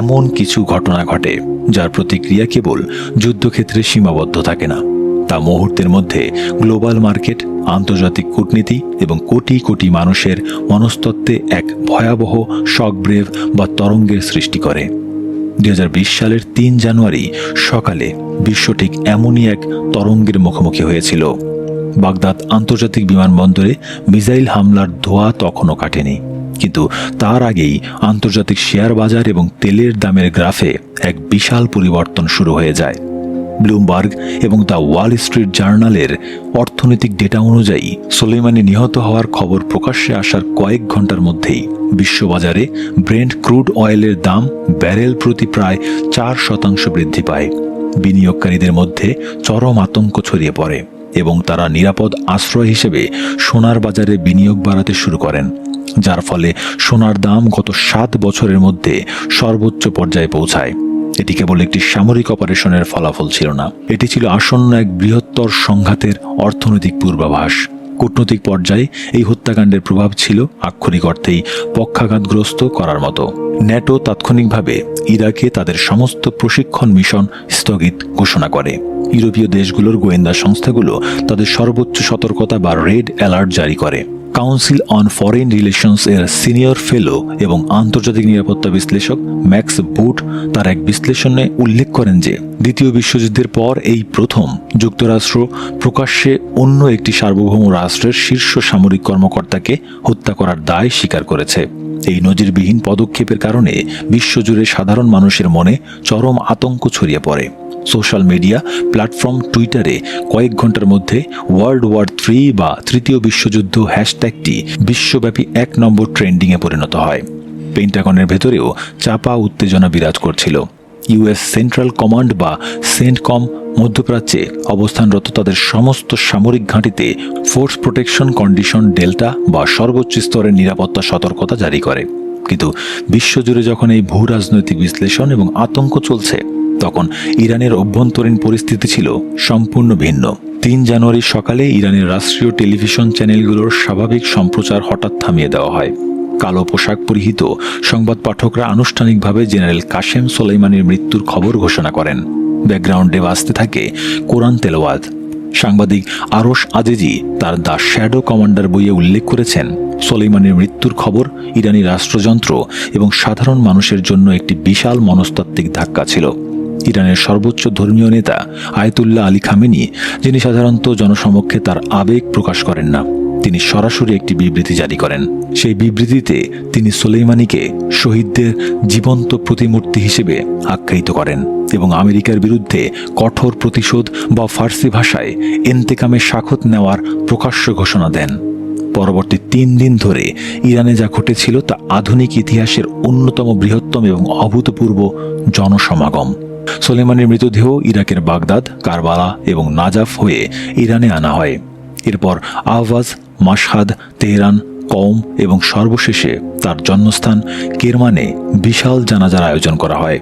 এমন কিছু ঘটনা ঘটে যার প্রতিক্রিয়া কেবল যুদ্ধক্ষেত্রে সীমাবদ্ধ থাকে না, তা মুহূর্তের মধ্যে গ্লোবাল মার্কেট, আন্তর্জাতিক কূটনীতি এবং কোটি কোটি মানুষের মনস্তত্ত্বে এক ভয়াবহ শকব্রেভ বা তরঙ্গের সৃষ্টি করে। 2020 সালের 3 জানুয়ারি সকালে বিশ্ব ঠিক এমনই এক তরঙ্গের মুখোমুখি হয়েছিল। বাগদাদ আন্তর্জাতিক বিমানবন্দরে মিসাইল হামলার ধোঁয়া তখনও কাটেনি, কিন্তু তার আগেই আন্তর্জাতিক শেয়ার বাজার এবং তেলের দামের গ্রাফে এক বিশাল পরিবর্তন শুরু হয়ে যায়। ব্লুমবার্গ এবং দ্য ওয়াল স্ট্রিট জার্নালের অর্থনৈতিক ডেটা অনুযায়ী সোলেইমানি নিহত হওয়ার খবর প্রকাশ্যে আসার কয়েক ঘন্টার মধ্যেই বিশ্ববাজারে ব্রেন্ট ক্রুড অয়েলের দাম ব্যারেল প্রতি প্রায় 4% বৃদ্ধি পায়। বিনিয়োগকারীদের মধ্যে চরম আতঙ্ক ছড়িয়ে পড়ে এবং তারা নিরাপদ আশ্রয় হিসেবে সোনার বাজারে বিনিয়োগ বাড়াতে শুরু করেন, যার ফলে সোনার দাম গত 7 বছরের মধ্যে সর্বোচ্চ পর্যায়ে পৌঁছায়। এটি কেবল একটি সামরিক অপারেশনের ফলাফল ছিল না, এটি ছিল আসন্ন এক বৃহত্তর সংঘাতের অর্থনৈতিক পূর্বাভাস। কূটনৈতিক পর্যায়ে এই হত্যাকাণ্ডের প্রভাব ছিল আক্ষরিক অর্থেই পক্ষাঘাতগ্রস্ত করার মতো। ন্যাটো তাৎক্ষণিকভাবে ইরাকে তাদের সমস্ত প্রশিক্ষণ মিশন স্থগিত ঘোষণা করে। ইউরোপীয় দেশগুলোর গোয়েন্দা সংস্থাগুলো তাদের সর্বোচ্চ সতর্কতা বা রেড অ্যালার্ট জারি করে। কাউন্সিল অন ফরেন রিলেশনস এর সিনিয়র ফেলো এবং আন্তর্জাতিক নিরাপত্তা বিশ্লেষক ম্যাক্স বুট তার এক বিশ্লেষণে উল্লেখ করেন যে দ্বিতীয় বিশ্বযুদ্ধের পর এই প্রথম যুক্তরাষ্ট্র প্রকাশ্যে অন্য একটি সার্বভৌম রাষ্ট্রের শীর্ষ সামরিক কর্মকর্তাকে হত্যা করার দায় স্বীকার করেছে। এই নজিরবিহীন পদক্ষেপের কারণে বিশ্বজুড়ে সাধারণ মানুষের মনে চরম আতঙ্ক ছড়িয়ে পড়ে। সোশ্যাল মিডিয়া প্ল্যাটফর্ম টুইটারে কয়েক ঘন্টার মধ্যে ওয়ার্ল্ড ওয়ার 3 বা তৃতীয় বিশ্বযুদ্ধ হ্যাশট্যাগটি বিশ্বব্যাপী 1 নম্বর ট্রেন্ডিংয়ে পরিণত হয়। পেন্টাগনের ভেতরেও চাপা উত্তেজনা বিরাজ করছিল। ইউএস সেন্ট্রাল কমান্ড বা সেন্টকম মধ্যপ্রাচ্যে অবস্থানরত তাদের সমস্ত সামরিক ঘাঁটিতে ফোর্স প্রোটেকশন কন্ডিশন ডেল্টা বা সর্বোচ্চ স্তরের নিরাপত্তা সতর্কতা জারি করে। কিন্তু বিশ্বজুড়ে যখন এই ভূ রাজনৈতিক বিশ্লেষণ এবং আতঙ্ক চলছে, তখন ইরানের অভ্যন্তরীণ পরিস্থিতি ছিল সম্পূর্ণ ভিন্ন। 3 জানুয়ারি সকালে ইরানের রাষ্ট্রীয় টেলিভিশন চ্যানেলগুলোর স্বাভাবিক সম্প্রচার হঠাৎ থামিয়ে দেওয়া হয়। কালো পোশাক পরিহিত সংবাদ পাঠকরা আনুষ্ঠানিকভাবে জেনারেল কাশেম সোলেইমানির মৃত্যুর খবর ঘোষণা করেন। ব্যাকগ্রাউন্ডে বাজতে থাকে কোরআন তেলাওয়াত। সাংবাদিক আরশ আজিজি তার দ্য শ্যাডো কমান্ডার বইয়ে উল্লেখ করেছেন, সোলেইমানির মৃত্যুর খবর ইরানি রাষ্ট্রযন্ত্র এবং সাধারণ মানুষের জন্য একটি বিশাল মনস্তাত্ত্বিক ধাক্কা ছিল। ইরানের সর্বোচ্চ ধর্মীয় নেতা আয়াতুল্লাহ আলী খামেনি, যিনি সাধারণত জনসমক্ষে তার আবেগ প্রকাশ করেন না, তিনি সরাসরি একটি বিবৃতি জারি করেন। সেই বিবৃতিতে তিনি সোলেইমানিকে শহীদদের জীবন্ত প্রতিমূর্তি হিসেবে আখ্যায়িত করেন এবং আমেরিকার বিরুদ্ধে কঠোর প্রতিশোধ বা ফার্সি ভাষায় এন্তেকামে সাখত নেওয়ার প্রকাশ্য ঘোষণা দেন। পরবর্তী 3 দিন ধরে ইরানে যা ঘটেছিল তা আধুনিক ইতিহাসের অন্যতম বৃহত্তম এবং অভূতপূর্ব জনসমাগম। সোলেইমানির মৃতদেহ ইরাকের বাগদাদ, কারবালা এবং নাজাফ হয়ে ইরানে আনা হয়। এরপর আহওয়াজ, মাশহাদ, তেহরান, কওম এবং সর্বশেষে তার জন্মস্থান কেরমানে বিশাল জানাজার আয়োজন করা হয়।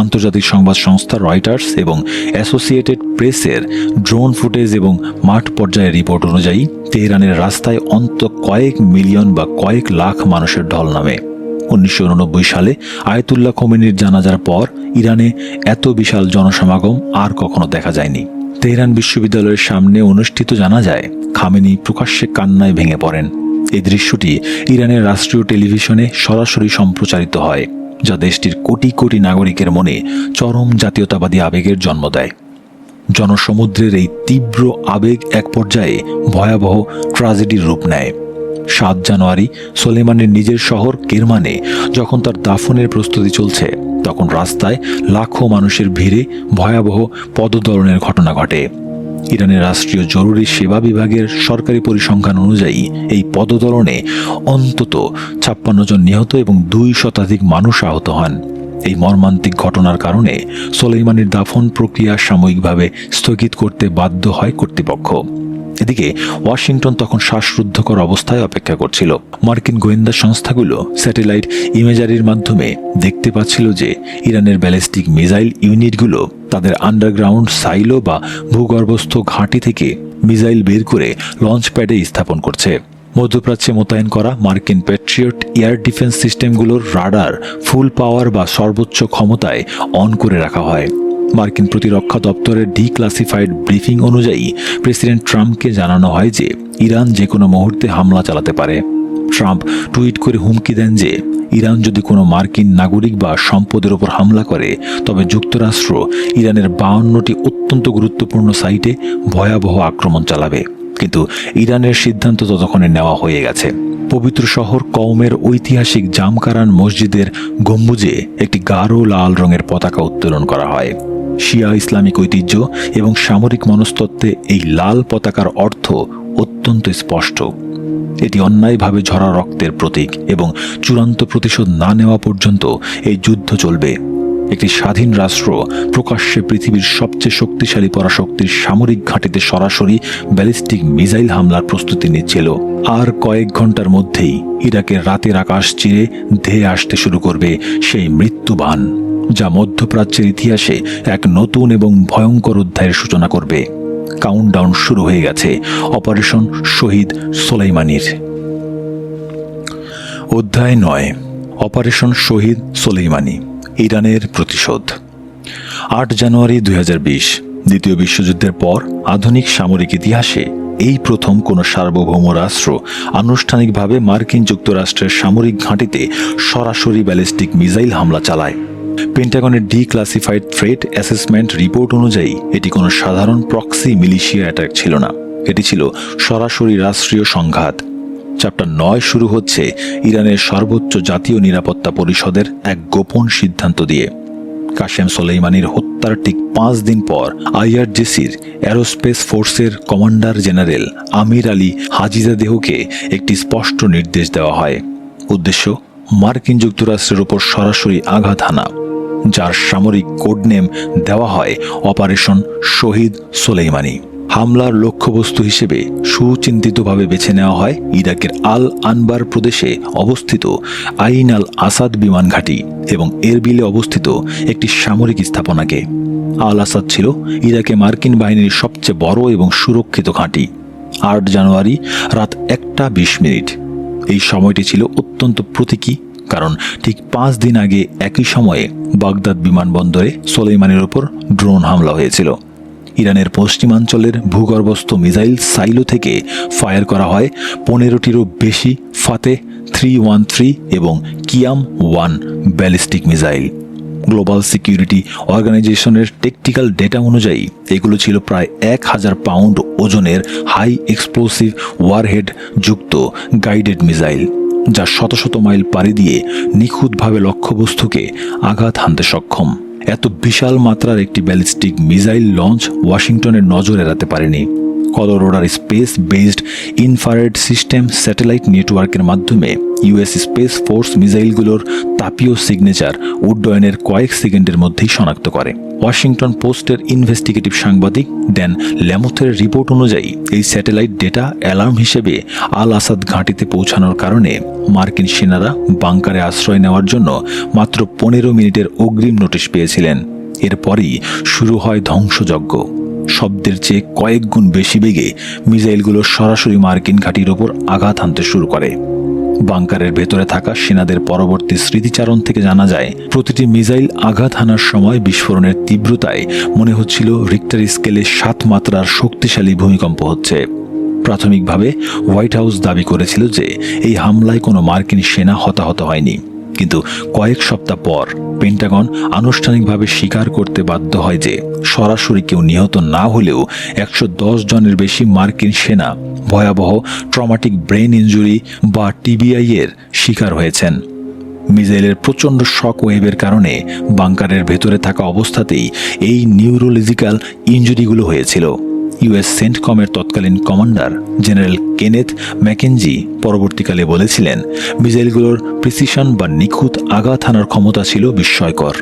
আন্তর্জাতিক সংবাদ সংস্থা রয়টার্স এবং অ্যাসোসিয়েটেড প্রেসের ড্রোন ফুটেজ এবং মাঠ পর্যায়ের রিপোর্ট অনুযায়ী তেহরানের রাস্তায় অন্তত কয়েক মিলিয়ন বা কয়েক লাখ মানুষের ঢল নামে। 1989 সালে আয়াতুল্লাহ খোমেনির জানাজার পর ইরানে এত বিশাল জনসমাগম আর কখনো দেখা যায়নি। তেহরান বিশ্ববিদ্যালয়ের সামনে অনুষ্ঠিত জানাজায় খামেনি প্রকাশ্যে কান্নায় ভেঙে পড়েন। এই দৃশ্যটি ইরানের রাষ্ট্রীয় টেলিভিশনে সরাসরি সম্প্রচারিত হয়, যা দেশটির কোটি কোটি নাগরিকের মনে চরম জাতীয়তাবাদী আবেগের জন্ম দেয়। জনসমুদ্রের এই তীব্র আবেগ এক পর্যায়ে ভয়াবহ ট্র্যাজেডির রূপ নেয়। 7 জানুয়ারি সোলেইমানির নিজের শহর কেরমানে যখন তার দাফনের প্রস্তুতি চলছে, তখন রাস্তায় লাখো মানুষের ভিড়ে ভয়াবহ পদদলনের ঘটনা ঘটে। ইরানের রাষ্ট্রীয় জরুরি সেবা বিভাগের সরকারি পরিসংখ্যান অনুযায়ী এই পদদলনে অন্তত 56 জন নিহত এবং 2 শতাধিক মানুষ আহত হন। এই মর্মান্তিক ঘটনার কারণে সোলেইমানির দাফন প্রক্রিয়া সাময়িকভাবে স্থগিত করতে বাধ্য হয় কর্তৃপক্ষ। এদিকে ওয়াশিংটন তখন শ্বাসরুদ্ধকর অবস্থায় অপেক্ষা করছিল। মার্কিন গোয়েন্দা সংস্থাগুলো স্যাটেলাইট ইমেজারির মাধ্যমে দেখতে পাচ্ছিল যে ইরানের ব্যালিস্টিক মিসাইল ইউনিটগুলো তাদের আন্ডারগ্রাউন্ড সাইলো বা ভূগর্ভস্থ ঘাঁটি থেকে মিসাইল বের করে লঞ্চ প্যাডে স্থাপন করছে। মধ্যপ্রাচ্যে মোতায়েন করা মার্কিন প্যাট্রিয়ট এয়ার ডিফেন্স সিস্টেমগুলোর রাডার ফুল পাওয়ার বা সর্বোচ্চ ক্ষমতায় অন করে রাখা হয়। মার্কিন প্রতিরক্ষা দপ্তরের ডিক্লাসিফাইড ব্রিফিং অনুযায়ী প্রেসিডেন্ট ট্রাম্পকে জানানো হয় যে ইরান যে কোনো মুহূর্তে হামলা চালাতে পারে। ট্রাম্প টুইট করে হুমকি দেন যে ইরান যদি কোনো মার্কিন নাগরিক বা সম্পদের উপর হামলা করে তবে যুক্তরাষ্ট্র ইরানের 52টি অত্যন্ত গুরুত্বপূর্ণ সাইটে ভয়াবহ আক্রমণ চালাবে। কিন্তু ইরানের সিদ্ধান্ত ততক্ষণে নেওয়া হয়ে গেছে। পবিত্র শহর কওমের ঐতিহাসিক জামকারান মসজিদের গম্বুজে একটি গাঢ় লাল রঙের পতাকা উত্তোলন করা হয়। শিয়া ইসলামিক ঐতিহ্য এবং সামরিক মনস্তত্ত্বে এই লাল পতাকার অর্থ অত্যন্ত স্পষ্ট। এটি অন্যায়ভাবে ঝরা রক্তের প্রতীক এবং চূড়ান্ত প্রতিশোধ না নেওয়া পর্যন্ত এই যুদ্ধ চলবে। একটি স্বাধীন রাষ্ট্র প্রকাশ্যে পৃথিবীর সবচেয়ে শক্তিশালী পরাশক্তির সামরিক ঘাঁটিতে সরাসরি ব্যালিস্টিক মিসাইল হামলার প্রস্তুতি নিচ্ছিল। আর কয়েক ঘন্টার মধ্যেই ইরাকের রাতের আকাশ চিরে ধেয়ে আসতে শুরু করবে সেই মৃত্যুবাণ, যা মধ্যপ্রাচ্যের ইতিহাসে এক নতুন এবং ভয়ঙ্কর অধ্যায়ের সূচনা করবে। কাউন্টডাউন শুরু হয়ে গেছে অপারেশন শহীদ সোলাইমানির। অধ্যায় 9, অপারেশন শহীদ সোলাইমানি, ইরানের প্রতিশোধ। 8 জানুয়ারি 2020, দ্বিতীয় বিশ্বযুদ্ধের পর আধুনিক সামরিক ইতিহাসে এই প্রথম কোনো সার্বভৌম রাষ্ট্র আনুষ্ঠানিকভাবে মার্কিন যুক্তরাষ্ট্রের সামরিক ঘাঁটিতে সরাসরি ব্যালিস্টিক মিসাইল হামলা চালায়। পেন্টাগনের ডিক্লাসিফাইড থ্রেট অ্যাসেসমেন্ট রিপোর্ট অনুযায়ী এটি কোনো সাধারণ প্রক্সি মিলিশিয়া অ্যাটাক ছিল না, এটি ছিল সরাসরি রাষ্ট্রীয় সংঘাত। চ্যাপ্টার 9 শুরু হচ্ছে ইরানের সর্বোচ্চ জাতীয় নিরাপত্তা পরিষদের এক গোপন সিদ্ধান্ত দিয়ে। কাশেম সোলাইমানির হত্যার ঠিক 5 দিন পর আইআরজিসির অ্যারোস্পেস ফোর্সের কমান্ডার জেনারেল আমির আলী হাজিজাদেহকে একটি স্পষ্ট নির্দেশ দেওয়া হয়। উদ্দেশ্য মার্কিন যুক্তরাষ্ট্রের উপর সরাসরি আঘাত হানা, যার সামরিক কোডনেম দেওয়া হয় অপারেশন শহীদ সোলাইমানি। হামলার লক্ষ্যবস্তু হিসেবে সুচিন্তিতভাবে বেছে নেওয়া হয় ইরাকের আল আনবার প্রদেশে অবস্থিত আইন আল আসাদ বিমান ঘাঁটি এবং এরবিলে অবস্থিত একটি সামরিক স্থাপনাকে। আল আসাদ ছিল ইরাকে মার্কিন বাহিনীর সবচেয়ে বড় এবং সুরক্ষিত ঘাঁটি। 8 জানুয়ারি রাত 1:20। এই সময়টি ছিল অত্যন্ত প্রতীকী, কারণ ঠিক 5 দিন আগে একই সময়ে বাগদাদ বিমানবন্দরে সোলাইমানির উপর ড্রোন হামলা হয়েছিল। ইরানের পশ্চিমাঞ্চলের ভূগর্ভস্থ মিসাইল সাইলো থেকে ফায়ার করা হয় 15টিরও বেশি ফাতেহ 313 এবং কিয়াম-1 ব্যালিস্টিক মিসাইল। গ্লোবাল সিকিউরিটি অর্গানাইজেশনের টেকটিক্যাল ডেটা অনুযায়ী এগুলো ছিল প্রায় 1000 পাউন্ড ওজনের হাই এক্সপ্লোসিভ ওয়ারহেড যুক্ত গাইডেড মিসাইল, যা শত শত মাইল পাড়ি দিয়ে নিখুঁতভাবে লক্ষ্যবস্তুকে আঘাত হানতে সক্ষম। এত বিশাল মাত্রার একটি ব্যালিস্টিক মিসাইল লঞ্চ ওয়াশিংটনের নজর এড়াতে পারেনি। কলোরাডোর space based infrared system satellite নেটওয়ার্কের মাধ্যমে ইউএস স্পেস ফোর্স মিসাইলগুলোর তাপীয় সিগনেচার উড্ডয়নের কয়েক সেকেন্ডের মধ্যেই শনাক্ত করে। ওয়াশিংটন পোস্টের ইনভেস্টিগেটিভ সাংবাদিক ড্যান ল্যামথের রিপোর্ট অনুযায়ী এই স্যাটেলাইট ডেটা অ্যালার্ম হিসেবে আল আসাদ ঘাঁটিতে পৌঁছানোর কারণে মার্কিন সেনারা বাংকারে আশ্রয় নেওয়ার জন্য মাত্র 15 মিনিটের অগ্রিম নোটিশ পেয়েছিলেন। এরপরই শুরু হয় ধ্বংসযজ্ঞ। শব্দের চেয়ে কয়েক গুণ বেশি বেগে মিসাইলগুলো সরাসরি মার্কিন ঘাঁটির ওপর আঘাত হানতে শুরু করে। বাংকারের ভেতরে থাকা সেনাদের পরবর্তী স্মৃতিচারণ থেকে জানা যায়, প্রতিটি মিসাইল আঘাত হানার সময় বিস্ফোরণের তীব্রতায় মনে হচ্ছিল রিক্টার স্কেলে 7 মাত্রার শক্তিশালী ভূমিকম্প হচ্ছে। প্রাথমিকভাবে হোয়াইট হাউস দাবি করেছিল যে এই হামলায় কোনো মার্কিন সেনা হতাহত হয়নি, কিন্তু কয়েক সপ্তাহ পর পেন্টাগন আনুষ্ঠানিকভাবে স্বীকার করতে বাধ্য হয় যে সরাসরি কেউ নিহত না হলেও 110 জনের বেশি মার্কিন সেনা ভয়াবহ ট্রমাটিক ব্রেন ইনজুরি বা টিবিআই এর শিকার হয়েছেন। মিসাইলের প্রচণ্ড শক ওয়েভের কারণে বাংকারের ভেতরে থাকা অবস্থাতেই এই নিউরোলজিক্যাল ইনজুরিগুলো হয়েছিল। ইউএস সেন্টকমের তৎকালীন কমান্ডার জেনারেল কেনেথ ম্যাকেনজি পরবর্তীকালে বলেছিলেন, মিসাইলগুলোর প্রিসিশন বা নিখুঁত আঘাত হানার ক্ষমতা ছিল বিস্ময়কর।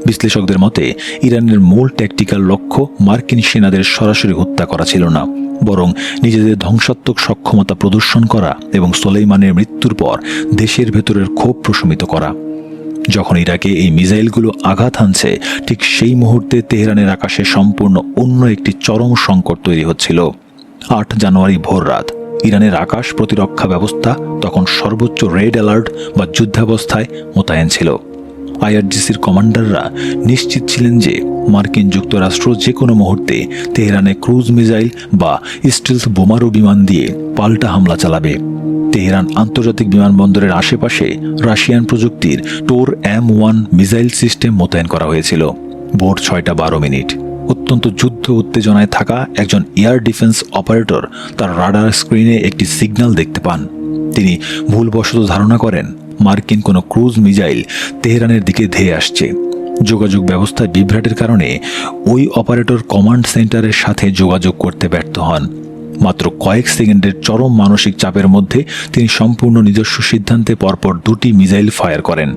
বিশ্লেষকদের মতে ইরানের মূল ট্যাকটিক্যাল লক্ষ্য মার্কিন সেনাদের সরাসরি হত্যা করা ছিল না, বরং নিজেদের ধ্বংসাত্মক সক্ষমতা প্রদর্শন করা এবং সোলাইমানের মৃত্যুর পর দেশের ভেতরের ক্ষোভ প্রশমিত করা। যখন ইরাকে এই মিসাইলগুলো আঘাত হানছে, ঠিক সেই মুহূর্তে তেহরানের আকাশে সম্পূর্ণ অন্য একটি চরম সংকট তৈরি হচ্ছিল। 8 জানুয়ারি ভোর রাত ইরানের আকাশ প্রতিরক্ষা ব্যবস্থা তখন সর্বোচ্চ রেড অ্যালার্ট বা যুদ্ধাবস্থায় মোতায়েন ছিল। আইআরজিসির কমান্ডাররা নিশ্চিত ছিলেন যে মার্কিন যুক্তরাষ্ট্র যে কোনো মুহূর্তে তেহরানে ক্রুজ মিসাইল বা স্টিলথ বোমারু বিমান দিয়ে পাল্টা হামলা চালাবে। তেহরান আন্তর্জাতিক বিমানবন্দরের আশেপাশে রাশিয়ান প্রযুক্তির টোর M1 মিসাইল সিস্টেম মোতায়েন করা হয়েছিল। ভোর 6:12। অত্যন্ত যুদ্ধ উত্তেজনায় থাকা একজন এয়ার ডিফেন্স অপারেটর তার রাডার স্ক্রিনে একটি সিগন্যাল দেখতে পান। তিনি ভুলবশত ধারণা করেন মার্কিন কোনো ক্রুজ মিসাইল তেহরানের দিকে ধেয়ে আসছে। যোগাযোগ ব্যবস্থায় বিভ্রাটের কারণে ওই অপারেটর কমান্ড সেন্টারের সাথে যোগাযোগ করতে ব্যর্থ হন। মাত্র কয়েক সেকেন্ডের চরম মানসিক চাপের মধ্যে তিনি সম্পূর্ণ নিজস্ব সিদ্ধান্তে পরপর 2টি মিসাইল ফায়ার করেন।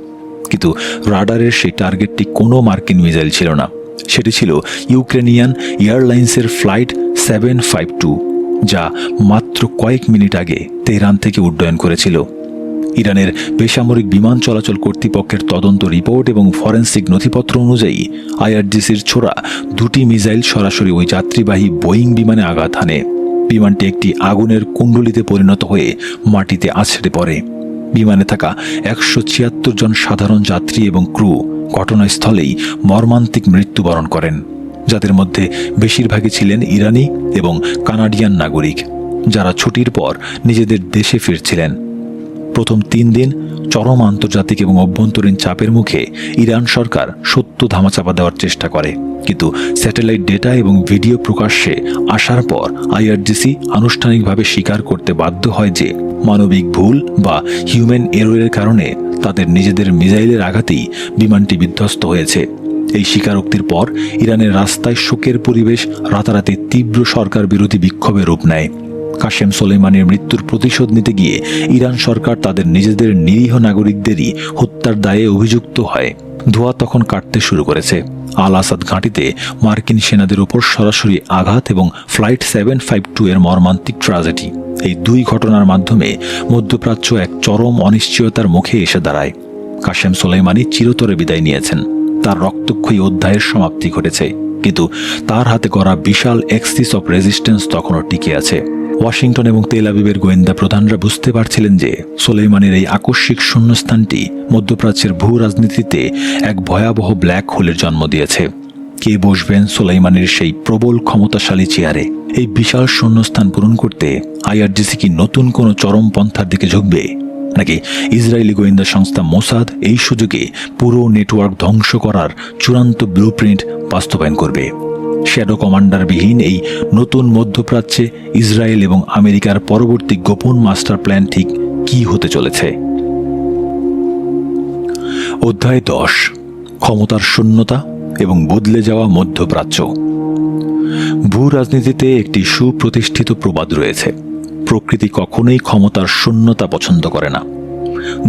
কিন্তু রাডারের সেই টার্গেটটি কোনো মার্কিন মিসাইল ছিল না, সেটি ছিল ইউক্রেনিয়ান এয়ারলাইন্সের ফ্লাইট 752, যা মাত্র কয়েক মিনিট আগে তেহরান থেকে উড্ডয়ন করেছিল। ইরানের বেসামরিক বিমান চলাচল কর্তৃপক্ষের তদন্ত রিপোর্ট এবং ফরেনসিক নথিপত্র অনুযায়ী আইআরজিসির ছোড়া 2টি মিসাইল সরাসরি ওই যাত্রীবাহী বোয়িং বিমানে আঘাত হানে। বিমানটি একটি আগুনের কুণ্ডলিতে পরিণত হয়ে মাটিতে আছড়ে পড়ে। বিমানে থাকা 176 জন সাধারণ যাত্রী এবং ক্রু ঘটনাস্থলেই মর্মান্তিক মৃত্যুবরণ করেন, যাদের মধ্যে বেশিরভাগই ছিলেন ইরানি এবং কানাডিয়ান নাগরিক, যারা ছুটির পর নিজেদের দেশে ফিরছিলেন। প্রথম 3 দিন চরম আন্তর্জাতিক এবং অভ্যন্তরীণ চাপের মুখে ইরান সরকার সত্য ধামাচাপা দেওয়ার চেষ্টা করে, কিন্তু স্যাটেলাইট ডেটা এবং ভিডিও প্রকাশ্যে আসার পর আইআরজিসি আনুষ্ঠানিকভাবে স্বীকার করতে বাধ্য হয় যে মানবিক ভুল বা হিউম্যান এররের কারণে তাদের নিজেদের মিসাইলের আঘাতেই বিমানটি বিধ্বস্ত হয়েছে। এই স্বীকারোক্তির পর ইরানের রাস্তায় শোকের পরিবেশ রাতারাতি তীব্র সরকার বিরোধী বিক্ষোভে রূপ নেয়। কাশেম সোলেইমানির মৃত্যুর প্রতিশোধ নিতে গিয়ে ইরান সরকার তাদের নিজেদের নিরীহ নাগরিকদেরই হত্যার দায়ে অভিযুক্ত হয়। ধোঁয়া তখন কাটতে শুরু করেছে। আল আসাদ ঘাঁটিতে মার্কিন সেনাদের উপর সরাসরি আঘাত এবং ফ্লাইট 752 এর মর্মান্তিক ট্র্যাজেডি, এই 2 ঘটনার মাধ্যমে মধ্যপ্রাচ্য এক চরম অনিশ্চয়তার মুখে এসে দাঁড়ায়। কাশেম সোলেইমানি চিরতরে বিদায় নিয়েছেন, তার রক্তক্ষয়ী অধ্যায়ের সমাপ্তি ঘটেছে, কিন্তু তার হাতে গড়া বিশাল এক্সিস অফ রেজিস্ট্যান্স তখনও টিকে আছে। ওয়াশিংটন এবং তেল আবিবের গোয়েন্দা প্রধানরা বুঝতে পারছিলেন যে সোলেইমানির এই আকস্মিক শূন্যস্থানটি মধ্যপ্রাচ্যের ভূ রাজনীতিতে এক ভয়াবহ ব্ল্যাক হোলের জন্ম দিয়েছে। কে বসবেন সোলেইমানির সেই প্রবল ক্ষমতাশালী চেয়ারে? এই বিশাল শূন্যস্থান পূরণ করতে আইআরজিসি কি নতুন কোনো চরম পন্থার দিকে ঝুঁকবে, নাকি ইসরায়েলি গোয়েন্দা সংস্থা মোসাদ এই সুযোগে পুরো নেটওয়ার্ক ধ্বংস করার চূড়ান্ত ব্লুপ্রিন্ট বাস্তবায়ন করবে? শ্যাডো কমান্ডারবিহীন এই নতুন মধ্যপ্রাচ্যে ইসরায়েল এবং আমেরিকার পরবর্তী গোপন মাস্টার প্ল্যান ঠিক কি হতে চলেছে? অধ্যায় 10, ক্ষমতার শূন্যতা এবং বদলে যাওয়া মধ্যপ্রাচ্য। ভূ রাজনীতিতে একটি সুপ্রতিষ্ঠিত প্রবাদ রয়েছে, প্রকৃতি কখনোই ক্ষমতার শূন্যতা পছন্দ করে না।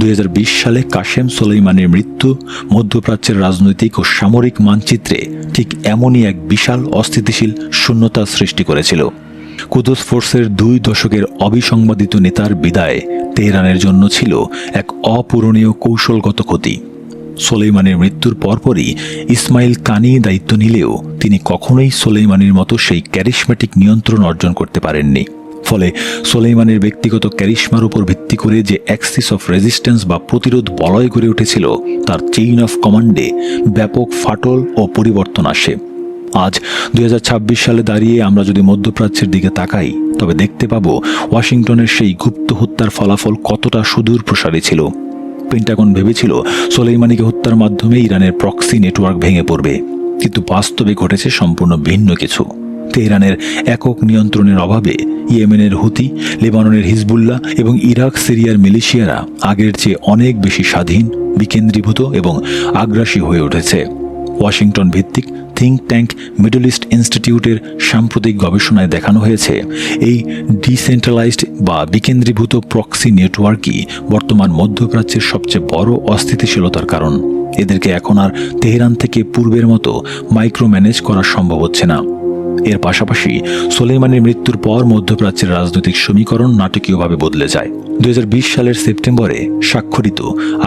2020 সালে কাশেম সোলেইমানির মৃত্যু মধ্যপ্রাচ্যের রাজনৈতিক ও সামরিক মানচিত্রে ঠিক এমনই এক বিশাল অস্থিতিশীল শূন্যতার সৃষ্টি করেছিল। কুদস ফোর্সের 2 দশকের অবিসংবাদিত নেতার বিদায় তেহরানের জন্য ছিল এক অপূরণীয় কৌশলগত ক্ষতি। সোলেইমানির মৃত্যুর পরপরই ইসমাইল কানি দায়িত্ব নিলেও তিনি কখনোই সোলেইমানির মতো সেই ক্যারিশম্যাটিক নিয়ন্ত্রণ অর্জন করতে পারেননি। ফলে সোলেইমানির ব্যক্তিগত ক্যারিশমার উপর ভিত্তি করে যে অ্যাক্সিস অফ রেজিস্ট্যান্স বা প্রতিরোধ বলয় গড়ে উঠেছিল, তার চেইন অফ কমান্ডে ব্যাপক ফাটল ও পরিবর্তন আসে। আজ 2026 সালে দাঁড়িয়ে আমরা যদি মধ্যপ্রাচ্যের দিকে তাকাই, তবে দেখতে পাবো ওয়াশিংটনের সেই গুপ্ত হত্যার ফলাফল কতটা সুদূর প্রসারী ছিল। পেন্টাগন ভেবেছিল সোলেইমানিকে হত্যার মাধ্যমে ইরানের প্রক্সি নেটওয়ার্ক ভেঙে পড়বে, কিন্তু বাস্তবে ঘটেছে সম্পূর্ণ ভিন্ন কিছু। তেহরানের একক নিয়ন্ত্রণের অভাবে ইয়েমেনের হুতি, লেবাননের হিজবুল্লাহ এবং ইরাক সিরিয়ার মিলিশিয়ারা আগের চেয়ে অনেক বেশি স্বাধীন, বিকেন্দ্রীভূত এবং আগ্রাসী হয়ে উঠেছে। ওয়াশিংটন ভিত্তিক থিঙ্ক ট্যাঙ্ক মিডল ইস্ট ইনস্টিটিউটের সাম্প্রতিক গবেষণায় দেখানো হয়েছে, এই ডিসেন্ট্রালাইজড বা বিকেন্দ্রীভূত প্রক্সি নেটওয়ার্কই বর্তমান মধ্যপ্রাচ্যের সবচেয়ে বড় অস্থিতিশীলতার কারণ। এদেরকে এখন আর তেহরান থেকে পূর্বের মতো মাইক্রো ম্যানেজ করা সম্ভব হচ্ছে না। এর পাশাপাশি সোলেইমানির মৃত্যুর পর মধ্যপ্রাচ্যের রাজনৈতিক সমীকরণ নাটকীয়ভাবে বদলে যায়। 2020 সালের সেপ্টেম্বরে স্বাক্ষরিত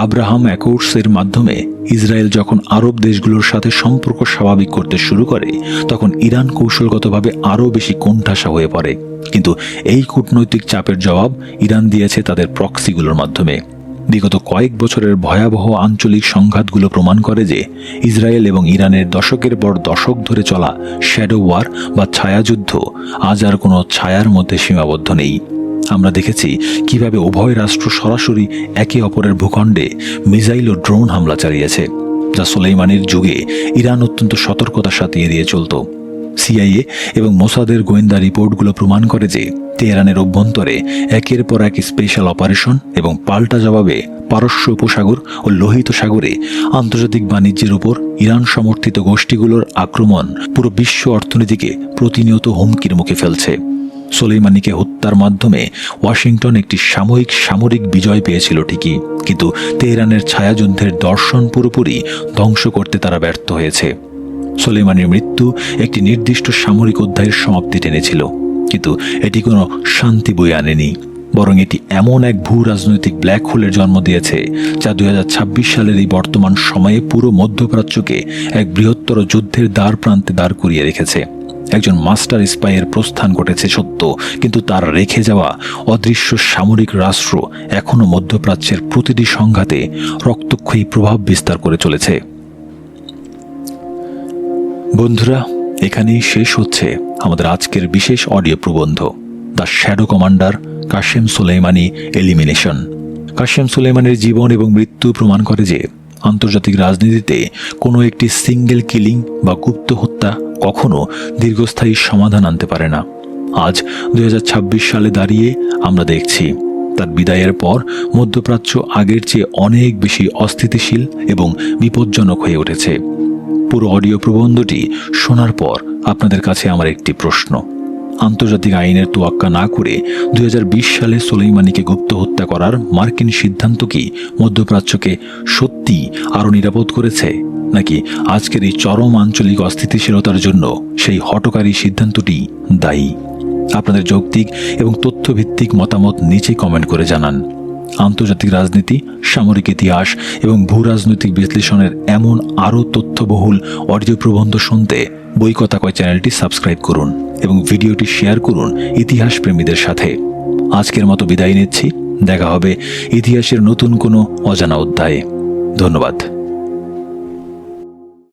আব্রাহাম অ্যাকর্ডসের মাধ্যমে ইসরায়েল যখন আরব দেশগুলোর সাথে সম্পর্ক স্বাভাবিক করতে শুরু করে, তখন ইরান কৌশলগতভাবে আরও বেশি কোণঠাসা হয়ে পড়ে। কিন্তু এই কূটনৈতিক চাপের জবাব ইরান দিয়েছে তাদের প্রক্সিগুলোর মাধ্যমে। বিগত কয়েক বছরের ভয়াবহ আঞ্চলিক সংঘাতগুলো প্রমাণ করে যে ইসরায়েল এবং ইরানের দশকের পর দশক ধরে চলা শ্যাডো ওয়ার বা ছায়াযুদ্ধ আজ আর কোনো ছায়ার মধ্যে সীমাবদ্ধ নেই। আমরা দেখেছি কিভাবে উভয় রাষ্ট্র সরাসরি একে অপরের ভূখণ্ডে মিসাইল ও ড্রোন হামলা চালিয়েছে, যা সোলেইমানির যুগে ইরান অত্যন্ত সতর্কতার সাথে এড়িয়ে চলত। সিআইএ এবং মোসাদের গোয়েন্দা রিপোর্টগুলো প্রমাণ করে যে তেহরানের অভ্যন্তরে একের পর এক স্পেশাল অপারেশন এবং পাল্টা জবাবে পারস্য উপসাগর ও লোহিত সাগরে আন্তর্জাতিক বাণিজ্যের উপর ইরান সমর্থিত গোষ্ঠীগুলোর আক্রমণ পুরো বিশ্ব অর্থনীতিকে প্রতিনিয়ত হুমকির মুখে ফেলছে। সোলেইমানিকে হত্যার মাধ্যমে ওয়াশিংটন একটি সামরিক বিজয় পেয়েছিল ঠিকই, কিন্তু তেহরানের ছায়াযুদ্ধের দর্শন পুরোপুরি ধ্বংস করতে তারা ব্যর্থ হয়েছে। সোলেইমানির মৃত্যু একটি নির্দিষ্ট সামরিক অধ্যায়ের সমাপ্তি টেনেছিল, কিন্তু এটি কোনো শান্তি বয়ে আনেনি, বরং এটি এমন এক ভূ রাজনৈতিক ব্ল্যাক হোলের জন্ম দিয়েছে যা 2026 সালের এই বর্তমান সময়ে পুরো মধ্যপ্রাচ্যকে এক বৃহত্তর যুদ্ধের দ্বার প্রান্তে দাঁড় করিয়ে রেখেছে। একজন মাস্টার স্পাইয়ের প্রস্থান ঘটেছে সত্য, কিন্তু তার রেখে যাওয়া অদৃশ্য সামরিক রাষ্ট্র এখনো মধ্যপ্রাচ্যের প্রতিটি সংঘাতে রক্তক্ষয়ী প্রভাব বিস্তার করে চলেছে। বন্ধুরা, এখানেই শেষ হচ্ছে আমাদের আজকের বিশেষ অডিও প্রবন্ধ, the shadow commander Qasem Soleimani elimination. Qasem সোলেইমানির জীবন এবং মৃত্যু প্রমাণ করে যে আন্তর্জাতিক রাজনীতিতে কোনো একটি সিঙ্গেল কিলিং বা গুপ্ত হত্যা কখনো দীর্ঘস্থায়ী সমাধান আনতে পারে না। আজ 2026 সালে দাঁড়িয়ে আমরা দেখছি তার বিদায়ের পর মধ্যপ্রাচ্য আগের চেয়ে অনেক বেশি অস্থিতিশীল এবং বিপজ্জনক হয়ে উঠেছে। পুরো অডিও প্রবন্ধটি শোনার পর আপনাদের কাছে আমার একটি প্রশ্ন: আন্তর্জাতিক আইনের তোয়াক্কা না করে 2020 সালে সোলেইমানিকে গুপ্ত হত্যা করার মার্কিন সিদ্ধান্ত কি মধ্যপ্রাচ্যকে সত্যি আরও নিরাপদ করেছে, নাকি আজকের এই চরম আঞ্চলিক অস্থিতিশীলতার জন্য সেই হঠকারী সিদ্ধান্তটি দায়ী? আপনাদের যৌক্তিক এবং তথ্যভিত্তিক মতামত নিচে কমেন্ট করে জানান। আন্তর্জাতিক রাজনীতি, সামরিক ইতিহাস এবং ভূ রাজনৈতিক বিশ্লেষণের এমন আরও তথ্যবহুল অডিও প্রবন্ধ শুনতে বই কথা কয় চ্যানেলটি সাবস্ক্রাইব করুন এবং ভিডিওটি শেয়ার করুন ইতিহাস প্রেমীদের সাথে। আজকের মতো বিদায় নিচ্ছি। দেখা হবে ইতিহাসের নতুন কোনো অজানা অধ্যায়ে। ধন্যবাদ।